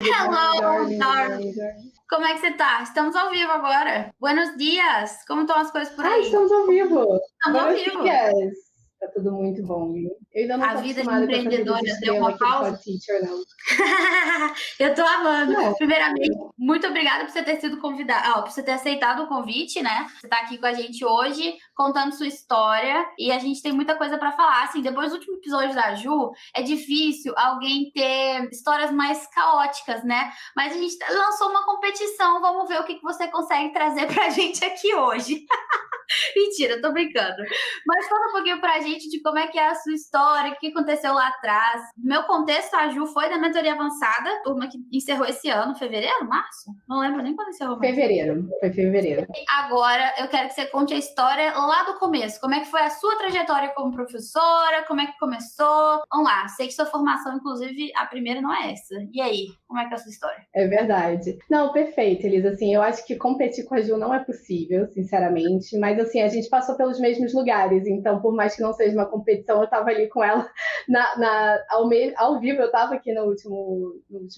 Hello, Darling. como é que você tá? Estamos ao vivo agora. Buenos dias. Como estão as coisas por aí? Estamos ao vivo. Estamos ao Buenos vivo. dias. Tá tudo muito bom, viu? Eu ainda não A tô vida de acostumada com essa vida de empreendedora deu estrela uma aqui do pausa? Pod Teacher, não. Eu tô amando. Não. Primeiramente, muito obrigada por você ter sido convidada, por você ter aceitado o convite, né? Você tá aqui com a gente hoje, contando sua história, e a gente tem muita coisa pra falar. Assim, depois do último episódio da Ju, é difícil alguém ter histórias mais caóticas, né? Mas a gente lançou uma competição, vamos ver o que você consegue trazer pra gente aqui hoje. Mentira, tô brincando. Mas conta um pouquinho pra gente de como é que é a sua história, o que aconteceu lá atrás. No meu contexto, a Ju foi da mentoria avançada, turma que encerrou esse ano, fevereiro, março? Não lembro nem quando encerrou. Fevereiro, foi fevereiro. Agora, eu quero que você conte a história lá do começo. Como é que foi a sua trajetória como professora? Como é que começou? Vamos lá, sei que sua formação, inclusive, a primeira não é essa. E aí, como é que é a sua história? É verdade. Não, perfeito, Elisa. Assim, eu acho que competir com a Ju não é possível, sinceramente. Mas, assim, a gente passou pelos mesmos lugares. Então, por mais que não seja uma competição, eu tava ali com ela ao vivo. Eu tava aqui no último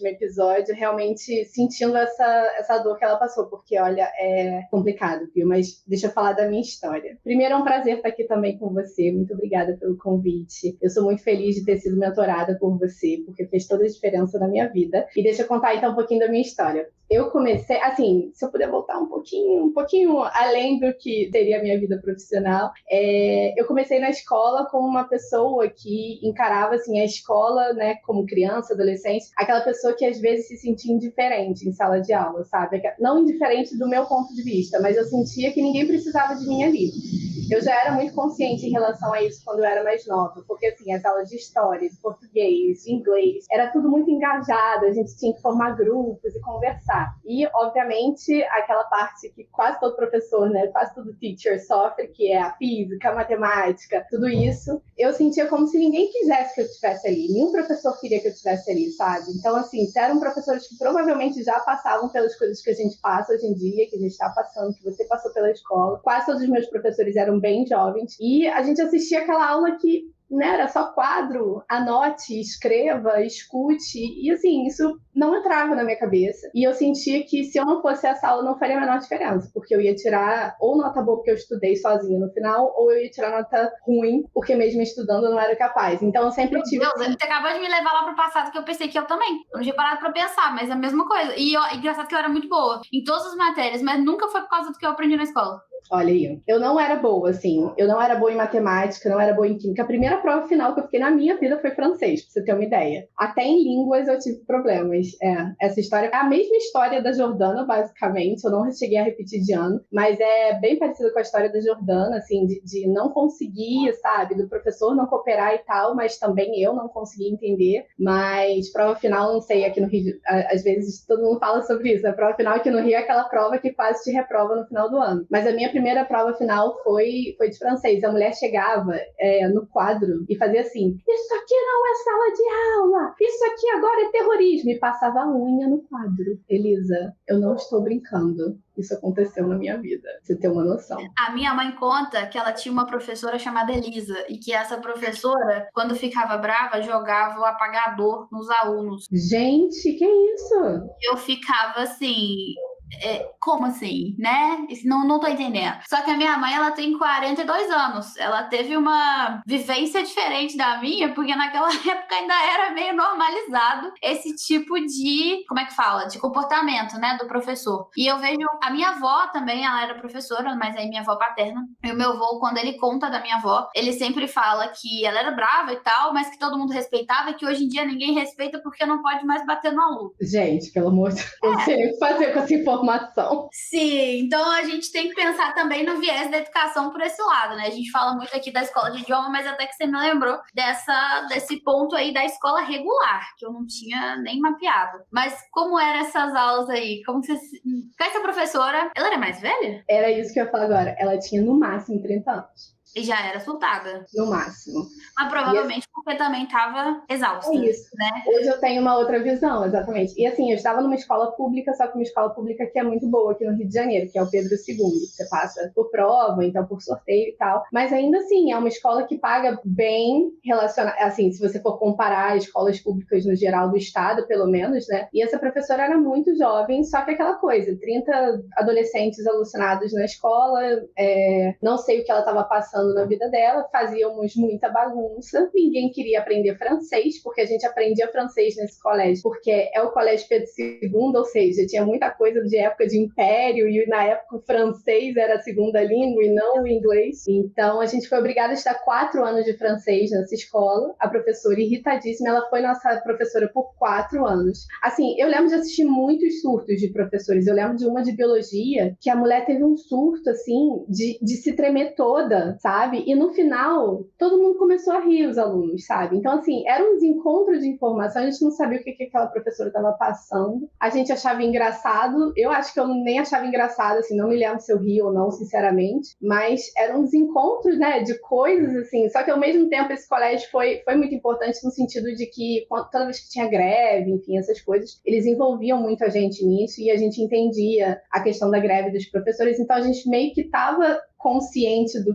episódio, realmente sentindo essa dor que ela passou. Porque, olha, é complicado, viu? Mas deixa eu falar da minha história. Primeiro, é um prazer estar aqui também com você. Muito obrigada pelo convite. Eu sou muito feliz de ter sido mentorada por você, porque fez toda a diferença na minha vida. E deixa eu contar então um pouquinho da minha história. Eu comecei, assim, se eu puder voltar um pouquinho além do que seria a minha vida profissional, eu comecei na escola como uma pessoa que encarava, assim, a escola, né, como criança, adolescente, aquela pessoa que às vezes se sentia indiferente em sala de aula, sabe? Não indiferente do meu ponto de vista, mas eu sentia que ninguém precisava de mim ali. Eu já era muito consciente em relação a isso quando eu era mais nova, porque, assim, as aulas de história, de português, de inglês, era tudo muito engajado, a gente tinha que formar grupos e conversar. E, obviamente, aquela parte que quase todo professor, né, quase todo teacher sofre, que é a física, a matemática, tudo isso, eu sentia como se ninguém quisesse que eu estivesse ali. Nenhum professor queria que eu estivesse ali, sabe? Então, assim, eram professores que provavelmente já passavam pelas coisas que a gente passa hoje em dia, que a gente está passando, que você passou pela escola. Quase todos os meus professores eram bem jovens. E a gente assistia aquela aula que, né, era só quadro, anote, escreva, escute, e assim, isso não entrava na minha cabeça. E eu sentia que se eu não fosse essa aula, não faria a menor diferença, porque eu ia tirar ou nota boa porque eu estudei sozinha no final, ou eu ia tirar nota ruim, porque mesmo estudando eu não era capaz. Então eu sempre tive... Meu Deus, você acabou de me levar lá pro passado, que eu pensei que eu também. Eu não tinha parado pra pensar, mas é a mesma coisa. E engraçado que eu era muito boa em todas as matérias, mas nunca foi por causa do que eu aprendi na escola. Olha aí, eu não era boa, assim, eu não era boa em matemática, não era boa em química. A primeira prova final que eu fiquei na minha vida foi francês, pra você ter uma ideia. Até em línguas eu tive problemas. Essa história é a mesma história da Jordana, basicamente, eu não cheguei a repetir de ano, mas é bem parecida com a história da Jordana, assim, de não conseguir, sabe, do professor não cooperar e tal, mas também eu não consegui entender. Mas prova final, não sei, aqui no Rio, às vezes todo mundo fala sobre isso, a prova final aqui no Rio é aquela prova que quase te reprova no final do ano. Mas a minha primeira prova final foi de francês. A mulher chegava no quadro e fazia assim: isso aqui não é sala de aula, isso aqui agora é terrorismo. E passava a unha no quadro. Elisa, eu não estou brincando. Isso aconteceu na minha vida, pra você ter uma noção. A minha mãe conta que ela tinha uma professora chamada Elisa, e que essa professora, quando ficava brava, jogava o apagador nos alunos. Gente, que isso? Eu ficava assim... como assim, né? Não tô entendendo. Só que a minha mãe, ela tem 42 anos. Ela teve uma vivência diferente da minha, porque naquela época ainda era meio normalizado esse tipo de, como é que fala? De comportamento, né? Do professor. E eu vejo a minha avó também, ela era professora, mas aí minha avó paterna. E o meu avô, quando ele conta da minha avó, ele sempre fala que ela era brava e tal, mas que todo mundo respeitava e que hoje em dia ninguém respeita porque não pode mais bater no aluno. Gente, pelo amor de Deus, eu não sei nem o que fazer com essa informação. Sim, então a gente tem que pensar também no viés da educação por esse lado, né? A gente fala muito aqui da escola de idioma, mas até que você me lembrou desse ponto aí da escola regular, que eu não tinha nem mapeado. Mas como eram essas aulas aí? Como você... Essa professora, ela era mais velha? Era isso que eu ia falar agora. Ela tinha no máximo 30 anos. E já era surtada. No máximo. Mas provavelmente porque também estava exausta. É isso. Né? Hoje eu tenho uma outra visão, exatamente. E assim, eu estava numa escola pública, só que uma escola pública que é muito boa aqui no Rio de Janeiro, que é o Pedro II. Você passa por prova, então por sorteio e tal. Mas ainda assim, é uma escola que paga bem relacionada. Assim, se você for comparar escolas públicas no geral do estado, pelo menos, né? E essa professora era muito jovem, só que aquela coisa, 30 adolescentes alucinados na escola, não sei o que ela estava passando na vida dela, fazíamos muita bagunça, ninguém queria aprender francês, porque a gente aprendia francês nesse colégio, porque é o colégio Pedro II, ou seja, tinha muita coisa de época de império, e na época o francês era a segunda língua e não o inglês. Então a gente foi obrigada a estudar 4 anos de francês nessa escola. A professora, irritadíssima, ela foi nossa professora por 4 anos. Assim, eu lembro de assistir muitos surtos de professores. Eu lembro de uma de biologia, que a mulher teve um surto, assim, de se tremer toda, sabe? E no final, todo mundo começou a rir, os alunos, sabe? Então, assim, era um desencontro de informação, a gente não sabia o que aquela professora estava passando. A gente achava engraçado, eu acho que eu nem achava engraçado, assim, não me lembro se eu ri ou não, sinceramente, mas eram desencontros, né, de coisas, assim, só que ao mesmo tempo esse colégio foi muito importante no sentido de que toda vez que tinha greve, enfim, essas coisas, eles envolviam muito a gente nisso e a gente entendia a questão da greve dos professores, então a gente meio que estava consciente do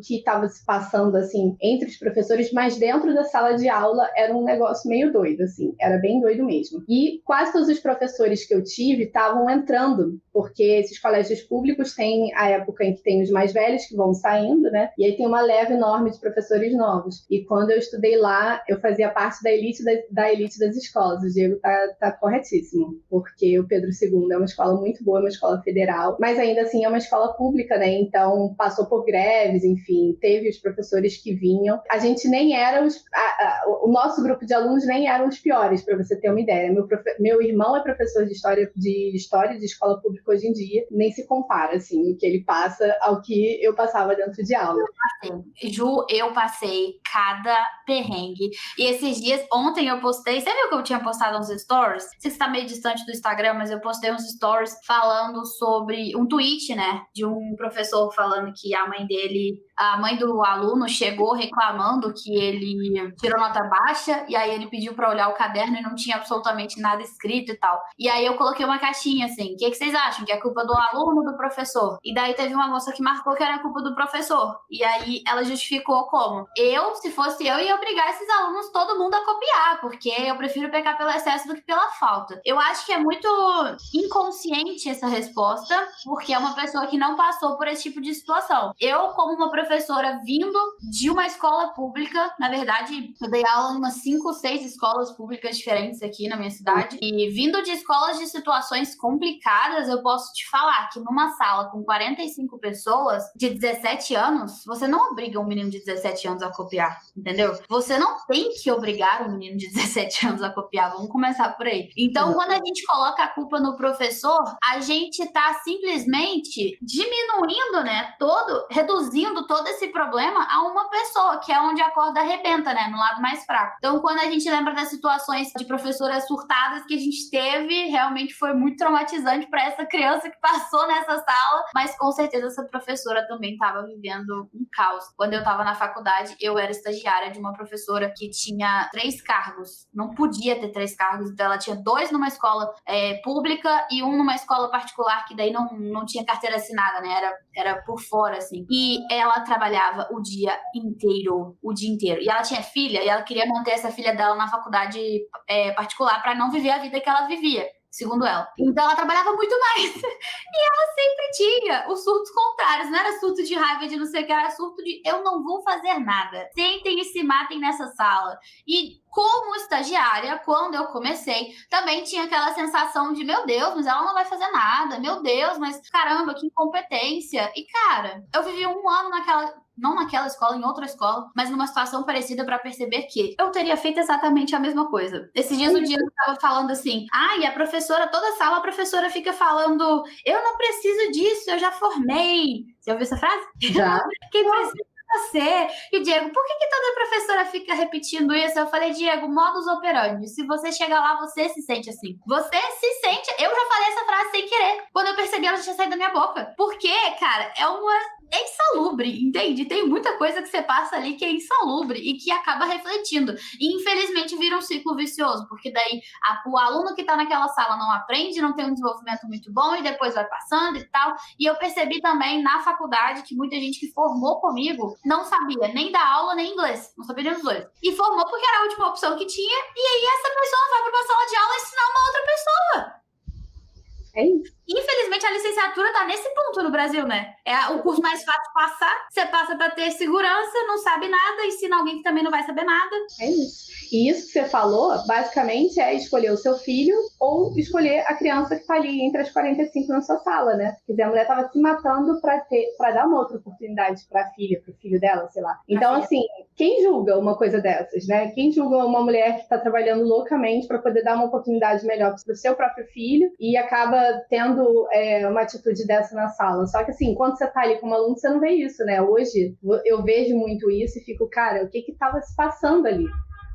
que estava se passando, assim, entre os professores, mas dentro da sala de aula era um negócio meio doido, assim, era bem doido mesmo. E quase todos os professores que eu tive estavam entrando, porque esses colégios públicos têm a época em que tem os mais velhos que vão saindo, né? E aí tem uma leva enorme de professores novos. E quando eu estudei lá, eu fazia parte da elite das escolas. O Diego tá corretíssimo, porque o Pedro II é uma escola muito boa, é uma escola federal, mas ainda assim é uma escola pública, né? Então passou por greves, enfim, teve os professores que vinham. A gente nem era o nosso grupo de alunos nem eram os piores, para você ter uma ideia. Meu irmão é professor de história de escola pública hoje em dia, nem se compara, assim, o que ele passa ao que eu passava dentro de aula. Ju, eu passei cada perrengue. E esses dias, ontem eu postei, você viu que eu tinha postado uns stories? Sei que você está meio distante do Instagram, mas eu postei uns stories falando sobre um tweet, né, de um professor falando que a mãe do aluno chegou reclamando que ele tirou nota baixa, e aí ele pediu para olhar o caderno e não tinha absolutamente nada escrito e tal. E aí eu coloquei uma caixinha assim, o que vocês acham? Que é culpa do aluno ou do professor? E daí teve uma moça que marcou que era culpa do professor. E aí ela justificou como? Se fosse eu, ia obrigar esses alunos, todo mundo a copiar, porque eu prefiro pecar pelo excesso do que pela falta. Eu acho que é muito inconsciente essa resposta, porque é uma pessoa que não passou por esse tipo de situação. Eu, como uma professora vindo de uma escola pública, na verdade, eu dei aula em umas 5 ou 6 escolas públicas diferentes aqui na minha cidade, e vindo de escolas de situações complicadas, eu posso te falar que numa sala com 45 pessoas de 17 anos, você não obriga um menino de 17 anos a copiar, entendeu? Você não tem que obrigar um menino de 17 anos a copiar, vamos começar por aí. Então, quando a gente coloca a culpa no professor, a gente tá simplesmente diminuindo, né, reduzindo todo esse problema a uma pessoa, que é onde a corda arrebenta, né, no lado mais fraco. Então, quando a gente lembra das situações de professoras surtadas que a gente teve, realmente foi muito traumatizante para essa criança que passou nessa sala, mas com certeza essa professora também estava vivendo um caos. Quando eu estava na faculdade, eu era estagiária de uma professora que tinha 3 cargos, não podia ter 3 cargos, então ela tinha 2 numa escola pública e 1 numa escola particular, que daí não tinha carteira assinada, né, era por fora, assim. E ela trabalhava o dia inteiro. E ela tinha filha, e ela queria manter essa filha dela na faculdade particular para não viver a vida que ela vivia, segundo ela. Então ela trabalhava muito mais. E ela sempre tinha os surtos contrários. Não era surto de raiva de não sei o que, era surto de eu não vou fazer nada. Sentem e se matem nessa sala. E como estagiária, quando eu comecei, também tinha aquela sensação de, meu Deus, mas ela não vai fazer nada. Meu Deus, mas caramba, que incompetência. E cara, eu vivi 1 ano não naquela escola, em outra escola, mas numa situação parecida para perceber que eu teria feito exatamente a mesma coisa. Esses dias o Diego estava falando assim, e a professora, toda sala a professora fica falando, eu não preciso disso, eu já formei. Você ouviu essa frase? Já. Quem precisa você. E Diego, por que toda professora fica repetindo isso? Eu falei, Diego, modus operandi. Se você chega lá, você se sente assim. Você se sente... Eu já falei essa frase sem querer. Quando eu percebi, ela já tinha saído da minha boca. Porque, cara, é insalubre, entende? Tem muita coisa que você passa ali que é insalubre e que acaba refletindo. E infelizmente vira um ciclo vicioso, porque daí o aluno que está naquela sala não aprende, não tem um desenvolvimento muito bom e depois vai passando e tal. E eu percebi também na faculdade que muita gente que formou comigo não sabia nem dar aula nem inglês, não sabia nem os dois. E formou porque era a última opção que tinha, e aí essa pessoa vai para uma sala de aula ensinar uma outra pessoa. É isso. Infelizmente, a licenciatura tá nesse ponto no Brasil, né? É o curso mais fácil de passar, você passa para ter segurança, não sabe nada, ensina alguém que também não vai saber nada. É isso. E isso que você falou, basicamente, é escolher o seu filho ou escolher a criança que está ali entre as 45 na sua sala, né? Quer dizer, a mulher estava se matando para dar uma outra oportunidade para a filha, para o filho dela, sei lá. Então, assim, quem julga uma coisa dessas, né? Quem julga uma mulher que está trabalhando loucamente para poder dar uma oportunidade melhor para o seu próprio filho e acaba tendo uma atitude dessa na sala? Só que, assim, quando você está ali como aluno, você não vê isso, né? Hoje, eu vejo muito isso e fico, cara, o que estava se passando ali?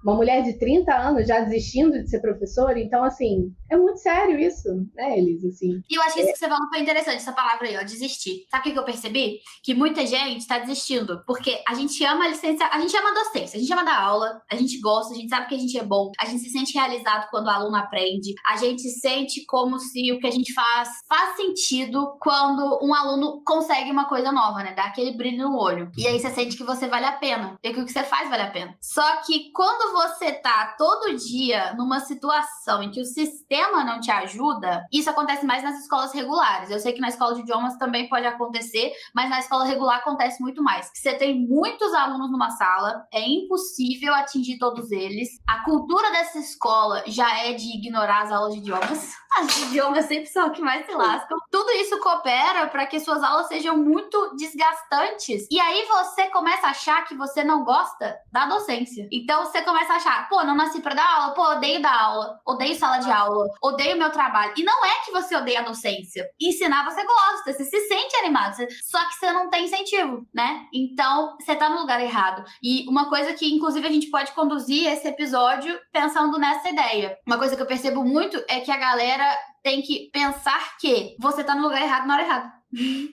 Uma mulher de 30 anos já desistindo de ser professora, então, assim, é muito sério isso, né, Elis? Assim, e eu acho que isso que você falou foi interessante, essa palavra aí, ó, desistir. Sabe o que eu percebi? Que muita gente tá desistindo, porque a gente ama a licença, a gente ama a docência, a gente ama dar aula, a gente gosta, a gente sabe que a gente é bom, a gente se sente realizado quando o aluno aprende, a gente sente como se o que a gente faz sentido quando um aluno consegue uma coisa nova, né? Dá aquele brilho no olho. E aí você sente que você vale a pena, e que o que você faz vale a pena. Só que quando você tá todo dia numa situação em que o sistema não te ajuda, isso acontece mais nas escolas regulares. Eu sei que na escola de idiomas também pode acontecer, mas na escola regular acontece muito mais. Você tem muitos alunos numa sala, é impossível atingir todos eles. A cultura dessa escola já é de ignorar as aulas de idiomas. As de idiomas sempre são o que mais se lascam. Tudo isso coopera para que suas aulas sejam muito desgastantes. E aí você começa a achar que você não gosta da docência. Então você começa a achar, pô, não nasci pra dar aula, pô, odeio dar aula, odeio sala de aula, odeio meu trabalho. E não é que você odeia a docência. Ensinar você gosta, você se sente animado, só que você não tem incentivo, né? Então, você tá no lugar errado. E uma coisa que, inclusive, a gente pode conduzir esse episódio pensando nessa ideia. Uma coisa que eu percebo muito é que a galera tem que pensar que você tá no lugar errado na hora errada.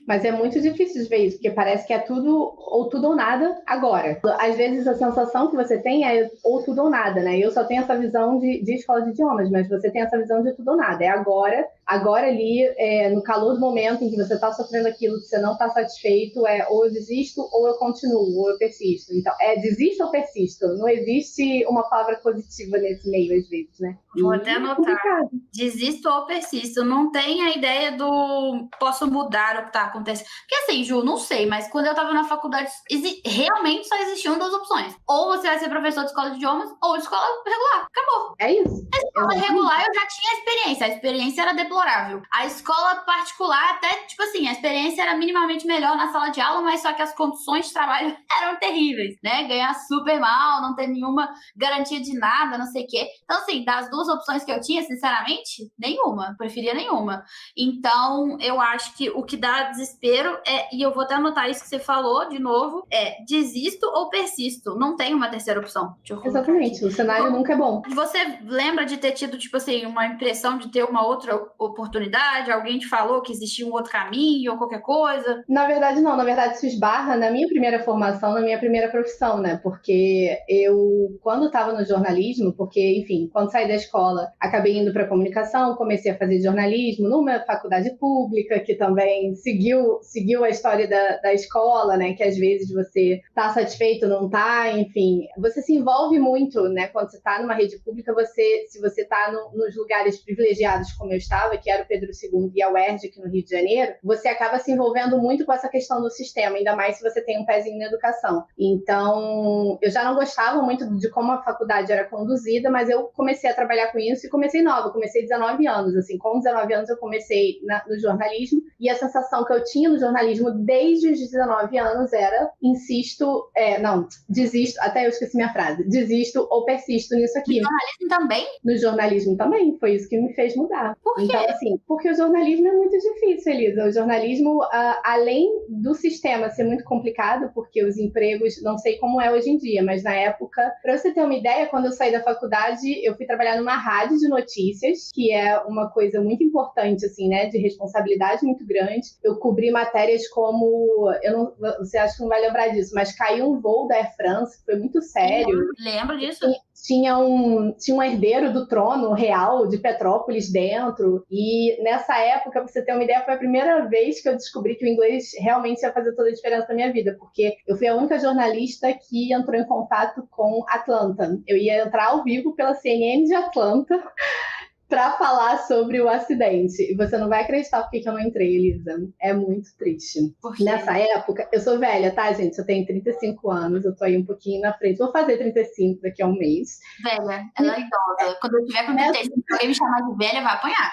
Mas é muito difícil de ver isso, porque parece que é tudo ou nada agora. Às vezes a sensação que você tem é ou tudo ou nada, né? Eu só tenho essa visão de escola de idiomas, mas você tem essa visão de tudo ou nada. É agora ali, no calor do momento em que você está sofrendo aquilo, que você não está satisfeito, ou eu desisto ou eu continuo, ou eu persisto. Então, desisto ou persisto. Não existe uma palavra positiva nesse meio, às vezes, né? Vou até anotar. Desisto ou persisto. Não tem a ideia do posso mudar o que tá acontecendo. Porque assim, Ju, não sei, mas quando eu tava na faculdade, realmente só existiam duas opções. Ou você vai ser professor de escola de idiomas, ou de escola regular. Acabou. É isso. A escola regular eu já tinha experiência. A experiência era deplorável. A escola particular, até, tipo assim, a experiência era minimamente melhor na sala de aula, mas só que as condições de trabalho eram terríveis, né? Ganhar super mal, não ter nenhuma garantia de nada, não sei o quê. Então, assim, das duas opções que eu tinha, sinceramente, nenhuma. Preferia nenhuma. Então, eu acho que o que dá desespero e eu vou até anotar isso que você falou de novo, desisto ou persisto. Não tem uma terceira opção. Exatamente, o cenário nunca é bom. Você lembra de ter tido, tipo assim, uma impressão de ter uma outra oportunidade? Alguém te falou que existia um outro caminho ou qualquer coisa? Na verdade, não. Na verdade, isso esbarra na minha primeira formação, na minha primeira profissão, né? Porque eu, quando estava no jornalismo, porque, enfim, quando saí da escola, acabei indo para comunicação, comecei a fazer jornalismo numa faculdade pública, que também seguiu a história da escola, né? Que às vezes você tá satisfeito, não tá, enfim. Você se envolve muito, né? Quando você tá numa rede pública, se você tá nos lugares privilegiados, como eu estava, que era o Pedro II e a UERJ aqui no Rio de Janeiro, você acaba se envolvendo muito com essa questão do sistema, ainda mais se você tem um pezinho na educação. Então, eu já não gostava muito de como a faculdade era conduzida, mas eu comecei a trabalhar com isso e comecei nova, comecei 19 anos, assim, com 19 anos eu comecei no jornalismo, e a sensação que eu tinha no jornalismo desde os 19 anos era, desisto, até eu esqueci minha frase, desisto ou persisto nisso aqui. No jornalismo também? No jornalismo também, foi isso que me fez mudar. Por quê? Então, assim, porque o jornalismo é muito difícil, Elisa. O jornalismo, além do sistema ser muito complicado, porque os empregos, não sei como é hoje em dia, mas na época, para você ter uma ideia, quando eu saí da faculdade, eu fui trabalhar numa rádio de notícias, que é uma coisa muito importante, assim, né, de responsabilidade muito grande. bastante. Eu cobri matérias como, você acha que não vai lembrar disso, mas caiu um voo da Air France, que foi muito sério. Lembro disso. Tinha um herdeiro do trono real de Petrópolis dentro, e nessa época, pra você ter uma ideia, foi a primeira vez que eu descobri que o inglês realmente ia fazer toda a diferença na minha vida, porque eu fui a única jornalista que entrou em contato com Atlanta. Eu ia entrar ao vivo pela CNN de Atlanta para falar sobre o acidente. E você não vai acreditar porque que eu não entrei, Elisa. É muito triste. Nessa época, eu sou velha, tá, gente? Eu tenho 35 anos, eu tô aí um pouquinho na frente. Vou fazer 35 daqui a um mês. Velha, ela é idosa. Quando eu tiver com 35, alguém me chamar de velha, vai apanhar.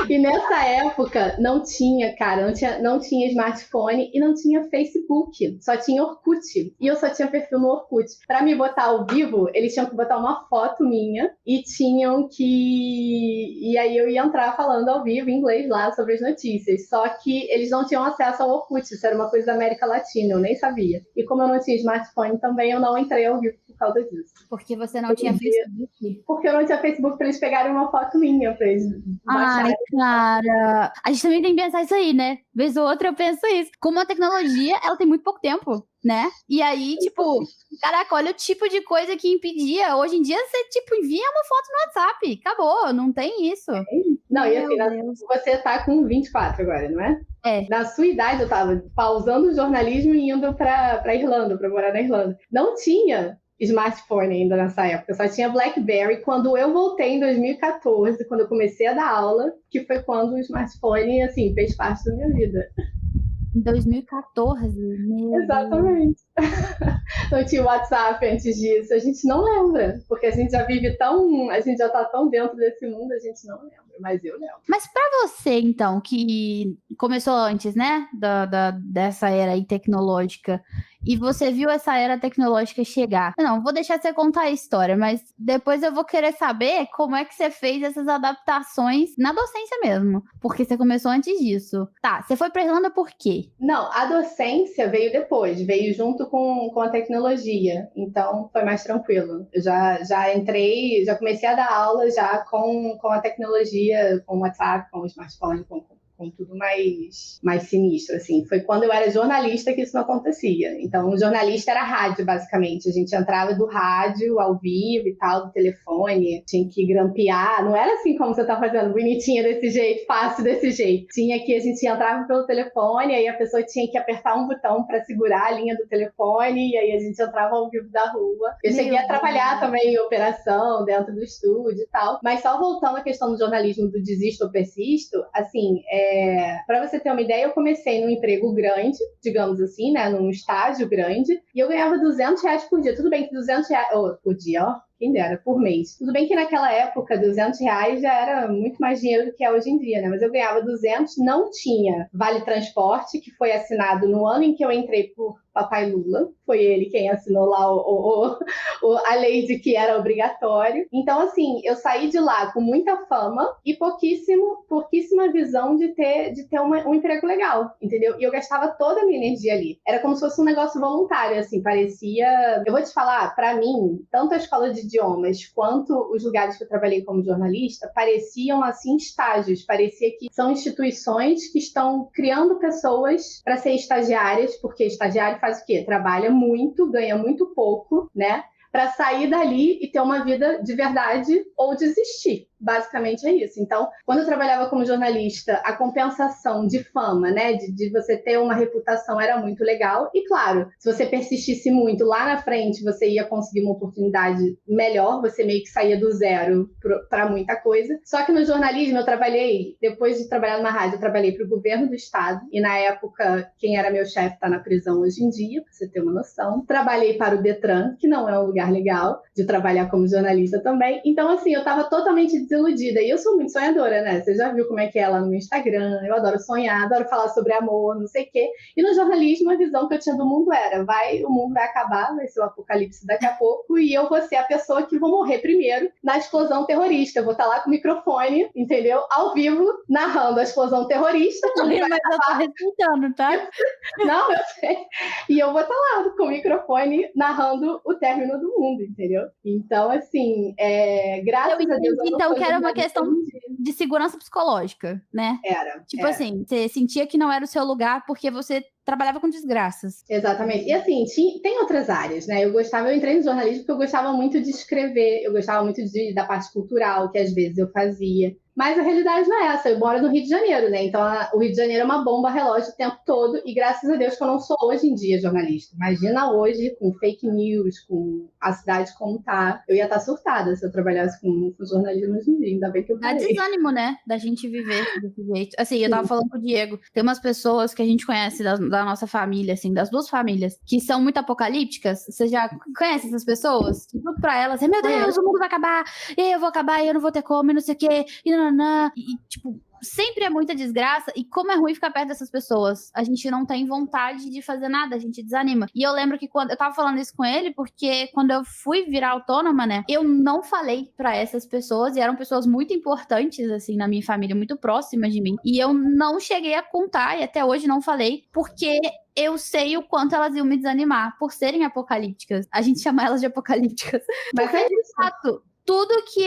E nessa época, não tinha, cara, não tinha smartphone e não tinha Facebook. Só tinha Orkut. E eu só tinha perfil no Orkut. Pra me botar ao vivo, eles tinham que botar uma foto minha e tinham que... E aí eu ia entrar falando ao vivo em inglês lá sobre as notícias. Só que eles não tinham acesso ao Orkut, isso era uma coisa da América Latina, eu nem sabia. E como eu não tinha smartphone também, eu não entrei ao vivo por causa disso. Porque você não tinha Facebook? Porque eu não tinha Facebook pra eles pegarem uma foto minha, pra eles baixarem. Ai, cara. A gente também tem que pensar isso aí, né? Vez ou outra eu penso isso. Como a tecnologia, ela tem muito pouco tempo, né? E aí, tipo, caraca, olha o tipo de coisa que impedia. Hoje em dia, você, tipo, envia uma foto no WhatsApp. Acabou, não tem isso. Não, e assim, você tá com 24 agora, não é? É. Na sua idade, eu tava pausando o jornalismo e indo pra Irlanda, pra morar na Irlanda. Não tinha smartphone ainda nessa época, só tinha BlackBerry. Quando eu voltei em 2014, quando eu comecei a dar aula, que foi quando o smartphone, assim, fez parte da minha vida. Em 2014, meu Exatamente. Não tinha WhatsApp antes disso, a gente não lembra, porque a gente já tá tão dentro desse mundo, a gente não lembra, mas eu lembro. Mas pra você, então, que começou antes, né, dessa era aí tecnológica, e você viu essa era tecnológica chegar. Não, vou deixar você contar a história, mas depois eu vou querer saber como é que você fez essas adaptações na docência mesmo, porque você começou antes disso. Tá, você foi pra Irlanda por quê? Não, a docência veio depois, veio junto com a tecnologia, então foi mais tranquilo. Eu já entrei, já comecei a dar aula já com a tecnologia, com o WhatsApp, com o smartphone, com tudo mais sinistro, assim. Foi quando eu era jornalista que isso não acontecia. Então, o jornalista era rádio, basicamente. A gente entrava do rádio, ao vivo e tal, do telefone, tinha que grampear. Não era assim como você tá fazendo, bonitinha desse jeito, fácil desse jeito. A gente entrava pelo telefone, aí a pessoa tinha que apertar um botão para segurar a linha do telefone, e aí a gente entrava ao vivo da rua. Eu cheguei a trabalhar também em operação, dentro do estúdio e tal. Mas só voltando à questão do jornalismo do desisto ou persisto, assim, para você ter uma ideia, eu comecei num emprego grande, digamos assim, né, num estágio grande, e eu ganhava R$200 por dia. Tudo bem que R$200 por dia, ó, quem dera, por mês. Tudo bem que naquela época, R$200 já era muito mais dinheiro do que é hoje em dia, né? Mas eu ganhava 200, não tinha vale transporte, que foi assinado no ano em que eu entrei por Papai Lula. Foi ele quem assinou lá a lei de que era obrigatório. Então, assim, eu saí de lá com muita fama e pouquíssima visão de ter um emprego legal, entendeu? E eu gastava toda a minha energia ali. Era como se fosse um negócio voluntário, assim, parecia... Eu vou te falar, pra mim, tanto a escola de idiomas quanto os lugares que eu trabalhei como jornalista pareciam, assim, estágios. Parecia que são instituições que estão criando pessoas para ser estagiárias, porque estagiário faz o quê? Trabalha muito, ganha muito pouco, né? Para sair dali e ter uma vida de verdade ou desistir. Basicamente é isso. Então, quando eu trabalhava como jornalista, a compensação de fama, né, de você ter uma reputação era muito legal. E claro, se você persistisse muito lá na frente, você ia conseguir uma oportunidade melhor, você meio que saía do zero para muita coisa. Só que no jornalismo eu trabalhei, depois de trabalhar numa rádio, eu trabalhei para o governo do estado. E na época, quem era meu chefe está na prisão hoje em dia, para você ter uma noção. Trabalhei para o Detran, que não é um lugar legal de trabalhar como jornalista também. Então, assim, eu estava totalmente desiludida. E eu sou muito sonhadora, né? Você já viu como é que é lá no meu Instagram. Eu adoro sonhar, adoro falar sobre amor, não sei o quê. E no jornalismo, a visão que eu tinha do mundo era: o mundo vai acabar, vai ser o apocalipse daqui a pouco, e eu vou ser a pessoa que vou morrer primeiro na explosão terrorista. Eu vou estar lá com o microfone, entendeu? Ao vivo, narrando a explosão terrorista. Mas eu tô respeitando, tá? Não, eu sei. E eu vou estar lá com o microfone narrando o término do mundo, entendeu? Então, assim, graças a Deus... Então, que que era uma questão de segurança psicológica, né? Tipo assim, você sentia que não era o seu lugar porque você trabalhava com desgraças. Exatamente. E assim, tem outras áreas, né? Eu entrei no jornalismo porque eu gostava muito de escrever, eu gostava muito da parte cultural, que às vezes eu fazia. Mas a realidade não é essa. Eu moro no Rio de Janeiro, né? Então, o Rio de Janeiro é uma bomba relógio o tempo todo. E graças a Deus que eu não sou hoje em dia jornalista. Imagina hoje, com fake news, com a cidade como tá. Eu ia estar surtada se eu trabalhasse com jornalismo hoje em dia. Ainda bem que eu Dá parei. desânimo, né? Da gente viver desse jeito. Assim, eu tava falando com o Diego. Tem umas pessoas que a gente conhece da nossa família, assim, das duas famílias, que são muito apocalípticas. Você já conhece essas pessoas? Que tudo pra elas é, meu Deus, o mundo vai acabar, eu vou acabar, eu não vou ter como, e não sei o quê, e tipo, sempre é muita desgraça, e como é ruim ficar perto dessas pessoas. A gente não tem vontade de fazer nada, a gente desanima. E eu lembro que quando eu tava falando isso com ele, porque quando eu fui virar autônoma, né, eu não falei pra essas pessoas, e eram pessoas muito importantes, assim, na minha família, muito próximas de mim, e eu não cheguei a contar, e até hoje não falei, porque eu sei o quanto elas iam me desanimar por serem apocalípticas. A gente chama elas de apocalípticas. Mas porque, de fato, tudo que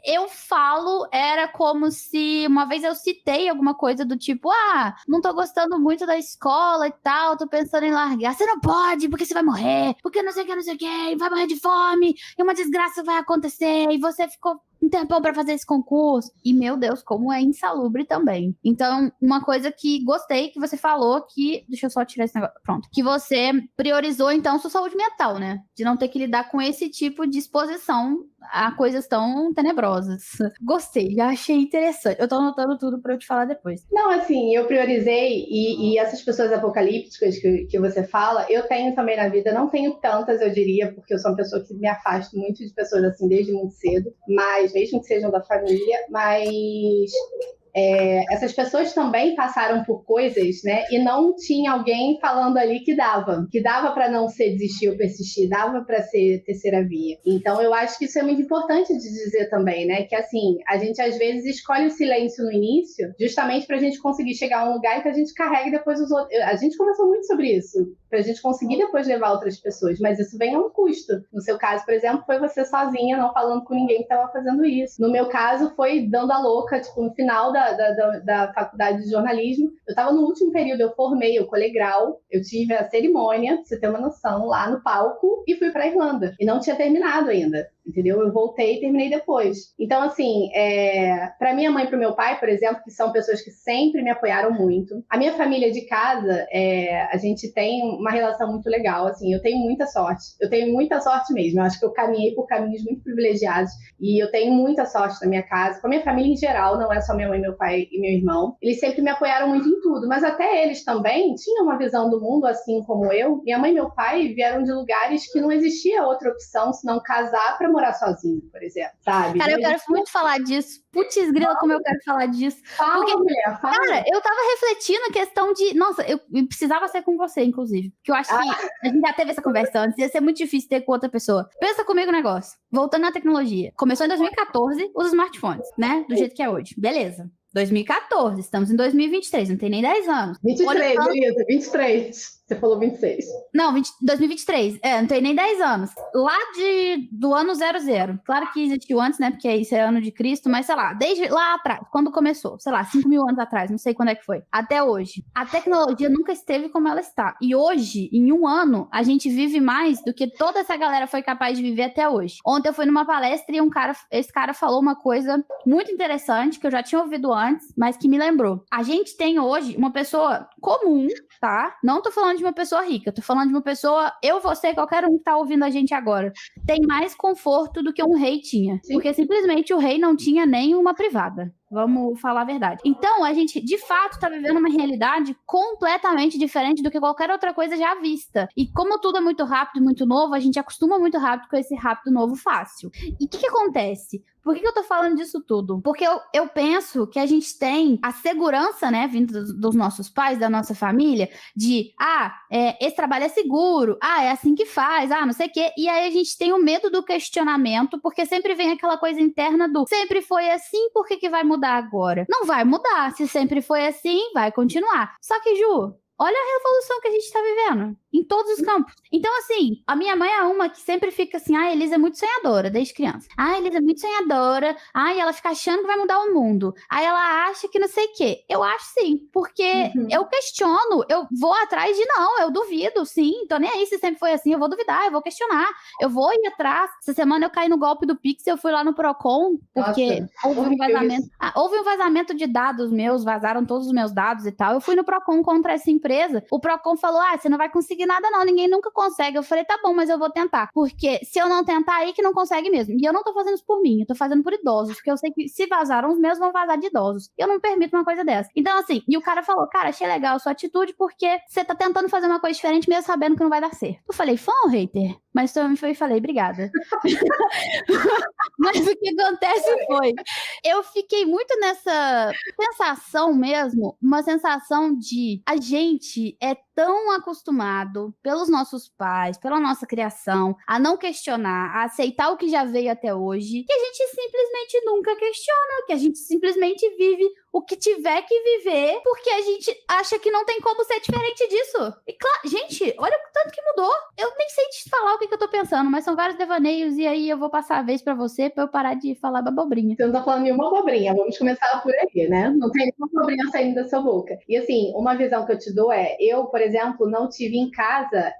eu falo era como se uma vez eu citei alguma coisa do tipo, não tô gostando muito da escola e tal, tô pensando em largar. Você não pode, porque você vai morrer, porque não sei o que, vai morrer de fome, e uma desgraça vai acontecer, e você ficou um tempão pra fazer esse concurso. E, meu Deus, como é insalubre também. Então, uma coisa que gostei que você falou que... Deixa eu só tirar esse negócio. Pronto. Que você priorizou, então, sua saúde mental, né? De não ter que lidar com esse tipo de exposição a coisas tão tenebrosas. Gostei, já achei interessante. Eu tô anotando tudo pra eu te falar depois. Não, assim, eu priorizei, e essas pessoas apocalípticas que você fala, eu tenho também na vida, não tenho tantas, eu diria, porque eu sou uma pessoa que me afasto muito de pessoas assim desde muito cedo, mas mesmo que sejam da família, mas essas pessoas também passaram por coisas, né? E não tinha alguém falando ali que dava para não ser desistir ou persistir, dava para ser terceira via. Então eu acho que isso é muito importante de dizer também, né? Que assim, a gente às vezes escolhe o silêncio no início, justamente para a gente conseguir chegar a um lugar em que a gente carregue depois os outros. A gente conversou muito sobre isso, para a gente conseguir depois levar outras pessoas, mas isso vem a um custo. No seu caso, por exemplo, foi você sozinha, não falando com ninguém que estava fazendo isso. No meu caso, foi dando a louca, tipo, no final da faculdade de jornalismo. Eu estava no último período, eu formei, eu colei grau, eu tive a cerimônia, pra você ter uma noção, lá no palco, e fui para a Irlanda. E não tinha terminado ainda, entendeu? Eu voltei e terminei depois. Então, assim, para minha mãe e para o meu pai, por exemplo, que são pessoas que sempre me apoiaram muito. A minha família de casa, a gente tem uma relação muito legal, assim, eu tenho muita sorte mesmo. Eu acho que eu caminhei por caminhos muito privilegiados e eu tenho muita sorte na minha casa, com a minha família em geral, não é só minha mãe, meu pai e meu irmão. Eles sempre me apoiaram muito em tudo, mas até eles também tinham uma visão do mundo assim como eu. Minha mãe e meu pai vieram de lugares que não existia outra opção senão casar para morar sozinho, por exemplo, sabe? Cara, eu quero muito falar disso. Putz, grila, como eu quero falar disso. Fala, mulher, fala. Cara, eu tava refletindo a questão de... Nossa, eu precisava ser com você, inclusive. Porque eu acho que a gente já teve essa conversa antes. Ia ser muito difícil ter com outra pessoa. Pensa comigo o negócio. Voltando à tecnologia. Começou em 2014, os smartphones, né? Do jeito que é hoje. Beleza. 2014, estamos em 2023, não tem nem 10 anos. 23, beleza, 23. Você falou 26. Não, 2023. Não tem nem 10 anos. Lá do ano 00. Claro que existiu antes, né? Porque isso é ano de Cristo, mas sei lá, desde lá atrás, quando começou, sei lá, 5 mil anos atrás, não sei quando é que foi. Até hoje. A tecnologia nunca esteve como ela está. E hoje, em um ano, a gente vive mais do que toda essa galera foi capaz de viver até hoje. Ontem eu fui numa palestra e esse cara falou uma coisa muito interessante que eu já tinha ouvido antes, mas que me lembrou. A gente tem hoje uma pessoa comum, tá? Não tô falando de uma pessoa rica, tô falando de uma pessoa, você, qualquer um que tá ouvindo a gente agora, tem mais conforto do que um rei tinha. Sim. Porque simplesmente o rei não tinha nem uma privada. Vamos falar a verdade. Então, a gente, de fato, tá vivendo uma realidade completamente diferente do que qualquer outra coisa já vista. E como tudo é muito rápido e muito novo, a gente acostuma muito rápido com esse rápido novo fácil. E o que acontece? Por que eu tô falando disso tudo? Porque eu penso que a gente tem a segurança, né, vindo dos nossos pais, da nossa família, de, esse trabalho é seguro, é assim que faz, não sei o quê. E aí a gente tem o medo do questionamento, porque sempre vem aquela coisa interna do, sempre foi assim, por que vai mudar agora? Não vai mudar. Se sempre foi assim, vai continuar. Só que, Ju, olha a revolução que a gente tá vivendo. em todos os campos. Então, assim, a minha mãe é uma que sempre fica assim, a Elisa é muito sonhadora, desde criança. A Elisa é muito sonhadora, ela fica achando que vai mudar o mundo. Aí ela acha que não sei o quê. Eu acho sim, porque eu questiono, eu vou atrás de não, eu duvido, sim, tô nem aí se sempre foi assim, eu vou duvidar, eu vou questionar, eu vou ir atrás. Essa semana eu caí no golpe do Pix, eu fui lá no Procon, porque houve um vazamento de dados meus, vazaram todos os meus dados e tal. Eu fui no Procon contra essa empresa, o Procon falou, você não vai conseguir nada não, ninguém nunca consegue. Eu falei, tá bom, mas eu vou tentar, porque se eu não tentar, aí que não consegue mesmo. E eu não tô fazendo isso por mim, eu tô fazendo por idosos, porque eu sei que se vazaram os meus, vão vazar de idosos. Eu não permito uma coisa dessa. Então, assim, e o cara falou, cara, achei legal a sua atitude, porque você tá tentando fazer uma coisa diferente, mesmo sabendo que não vai dar certo. Eu falei, fã ou hater? Mas eu falei, obrigada. Mas o que acontece foi, eu fiquei muito nessa sensação mesmo, uma sensação de a gente é tão acostumado pelos nossos pais, pela nossa criação, a não questionar, a aceitar o que já veio até hoje, que a gente simplesmente nunca questiona, que a gente simplesmente vive o que tiver que viver, porque a gente acha que não tem como ser diferente disso. E claro, gente, olha o tanto que mudou. Eu nem sei te falar o que eu tô pensando, mas são vários devaneios, e aí eu vou passar a vez pra você, pra eu parar de falar abobrinha. Você não tá falando nenhuma abobrinha, vamos começar por aí, né? Não tem nenhuma abobrinha saindo da sua boca. E assim, uma visão que eu te dou eu, por exemplo, não tive em casa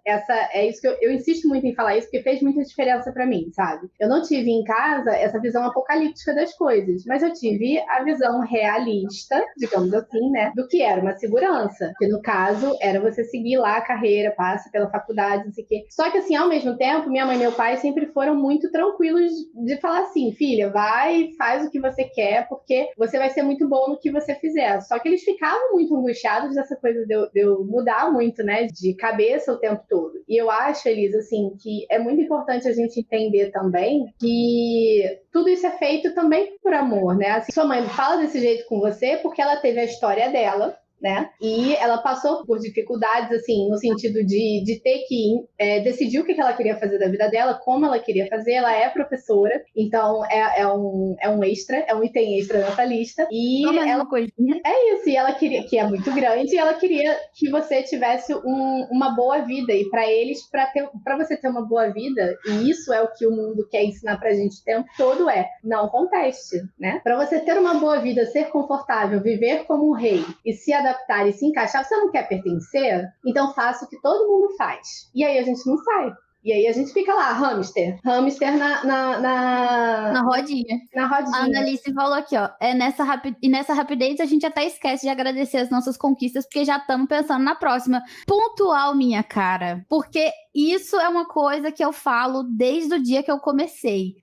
é isso que eu insisto muito em falar isso, porque fez muita diferença pra mim, sabe? Eu não tive em casa essa visão apocalíptica das coisas, mas eu tive a visão realista, digamos assim, né? Do que era uma segurança. Que no caso, era você seguir lá a carreira, passa pela faculdade, não sei o quê. Só que assim, ao mesmo tempo, minha mãe e meu pai sempre foram muito tranquilos de falar assim, filha, vai, faz o que você quer, porque você vai ser muito bom no que você fizer. Só que eles ficavam muito angustiados dessa coisa de eu mudar muito, né, de cabeça o tempo todo. E eu acho, Elisa, assim, que é muito importante a gente entender também que tudo isso é feito também por amor, né? Assim, sua mãe fala desse jeito com você porque ela teve a história dela, né? E ela passou por dificuldades, assim, no sentido de ter que decidir o que ela queria fazer da vida dela, como ela queria fazer. Ela é professora, então é um extra, é um item extra nessa lista. E ela coisinha. É isso, e ela queria, que é muito grande, e ela queria que você tivesse uma boa vida. E para eles, para você ter uma boa vida, e isso é o que o mundo quer ensinar pra gente o tempo todo, não conteste, né? Para você ter uma boa vida, ser confortável, viver como um rei e se adaptar e se encaixar, você não quer pertencer? Então faça o que todo mundo faz. E aí a gente não sai. E aí a gente fica lá, hamster na rodinha. Na rodinha. A Annalice falou aqui, ó, nessa rapidez a gente até esquece de agradecer as nossas conquistas, porque já estamos pensando na próxima. Pontual, minha cara, porque isso é uma coisa que eu falo desde o dia que eu comecei.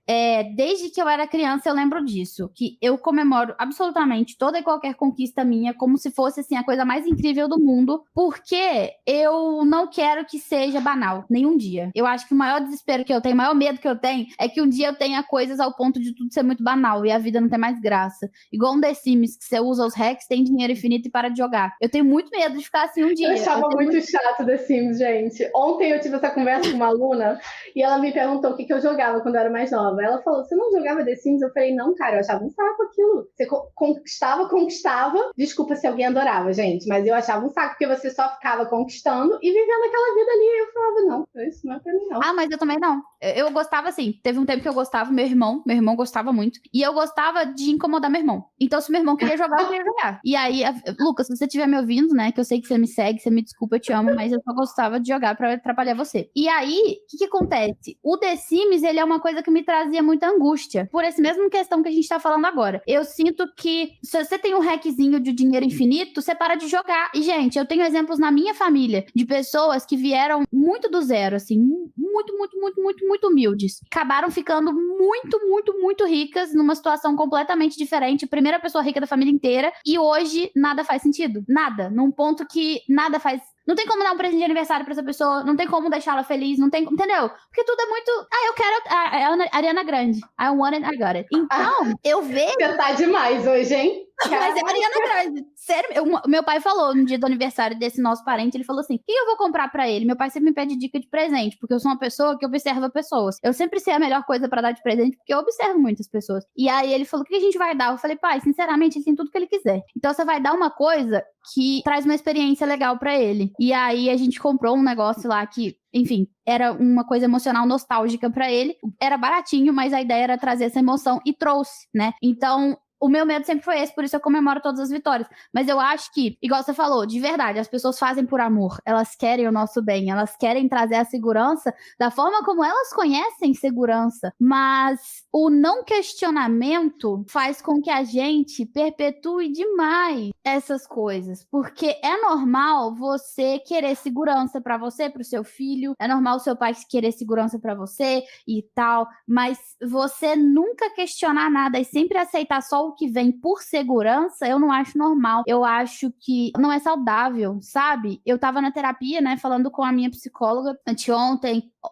Desde que eu era criança eu lembro disso, que eu comemoro absolutamente toda e qualquer conquista minha como se fosse, assim, a coisa mais incrível do mundo, porque eu não quero que seja banal, nenhum dia. Eu acho que o maior desespero que eu tenho, o maior medo que eu tenho, é que um dia eu tenha coisas ao ponto de tudo ser muito banal e a vida não ter mais graça. Igual um The Sims, que você usa os hacks, tem dinheiro infinito e para de jogar. Eu tenho muito medo de ficar assim um dia. Eu achava muito chato The Sims, gente. Ontem eu tive essa conversa com uma aluna e ela me perguntou o que eu jogava quando eu era mais nova. Ela falou, você não jogava The Sims? Eu falei, não, cara, eu achava um saco aquilo. Você conquistava. Desculpa se alguém adorava, gente, mas eu achava um saco, porque você só ficava conquistando e vivendo aquela vida ali. Eu falava, não, isso não é pra mim, não. Ah, mas eu também não. Eu gostava, assim, teve um tempo que eu gostava, meu irmão gostava muito, e eu gostava de incomodar meu irmão. Então, se meu irmão queria jogar, eu queria jogar. E aí, Lucas, se você estiver me ouvindo, né, que eu sei que você me segue, você me desculpa, eu te amo, mas eu só gostava de jogar pra atrapalhar você. E aí, o que acontece? O The Sims, ele é uma coisa que me trazia muita angústia, por essa mesma questão que a gente tá falando agora. Eu sinto que, se você tem um hackzinho de dinheiro infinito, você para de jogar. E, gente, eu tenho exemplos na minha família, de pessoas que vieram muito do zero, assim, muito humildes. Acabaram ficando muito ricas numa situação completamente diferente. Primeira pessoa rica da família inteira. E hoje nada faz sentido. Nada. Num ponto que nada faz. Não tem como dar um presente de aniversário pra essa pessoa. Não tem como deixá-la feliz. Não tem como. Entendeu? Porque tudo é muito. Eu quero a Ariana Grande. I want it, I got it. Então, eu vejo. Você tá demais hoje, hein? Mas é Ariana Grande. Sério, meu pai falou no dia do aniversário desse nosso parente, ele falou assim, o que eu vou comprar pra ele? Meu pai sempre me pede dica de presente, porque eu sou uma pessoa que observa pessoas. Eu sempre sei a melhor coisa pra dar de presente, porque eu observo muitas pessoas. E aí ele falou, o que a gente vai dar? Eu falei, pai, sinceramente, ele tem tudo que ele quiser. Então você vai dar uma coisa que traz uma experiência legal pra ele. E aí a gente comprou um negócio lá que, enfim, era uma coisa emocional nostálgica pra ele. Era baratinho, mas a ideia era trazer essa emoção e trouxe, né? Então, o meu medo sempre foi esse, por isso eu comemoro todas as vitórias. Mas eu acho que, igual você falou, de verdade, as pessoas fazem por amor. Elas querem o nosso bem, elas querem trazer a segurança da forma como elas conhecem segurança. Mas o não questionamento faz com que a gente perpetue demais essas coisas. Porque é normal você querer segurança pra você, pro seu filho. É normal o seu pai querer segurança pra você e tal. Mas você nunca questionar nada e sempre aceitar só o que vem por segurança, eu não acho normal. Eu acho que não é saudável, sabe? Eu tava na terapia, né, falando com a minha psicóloga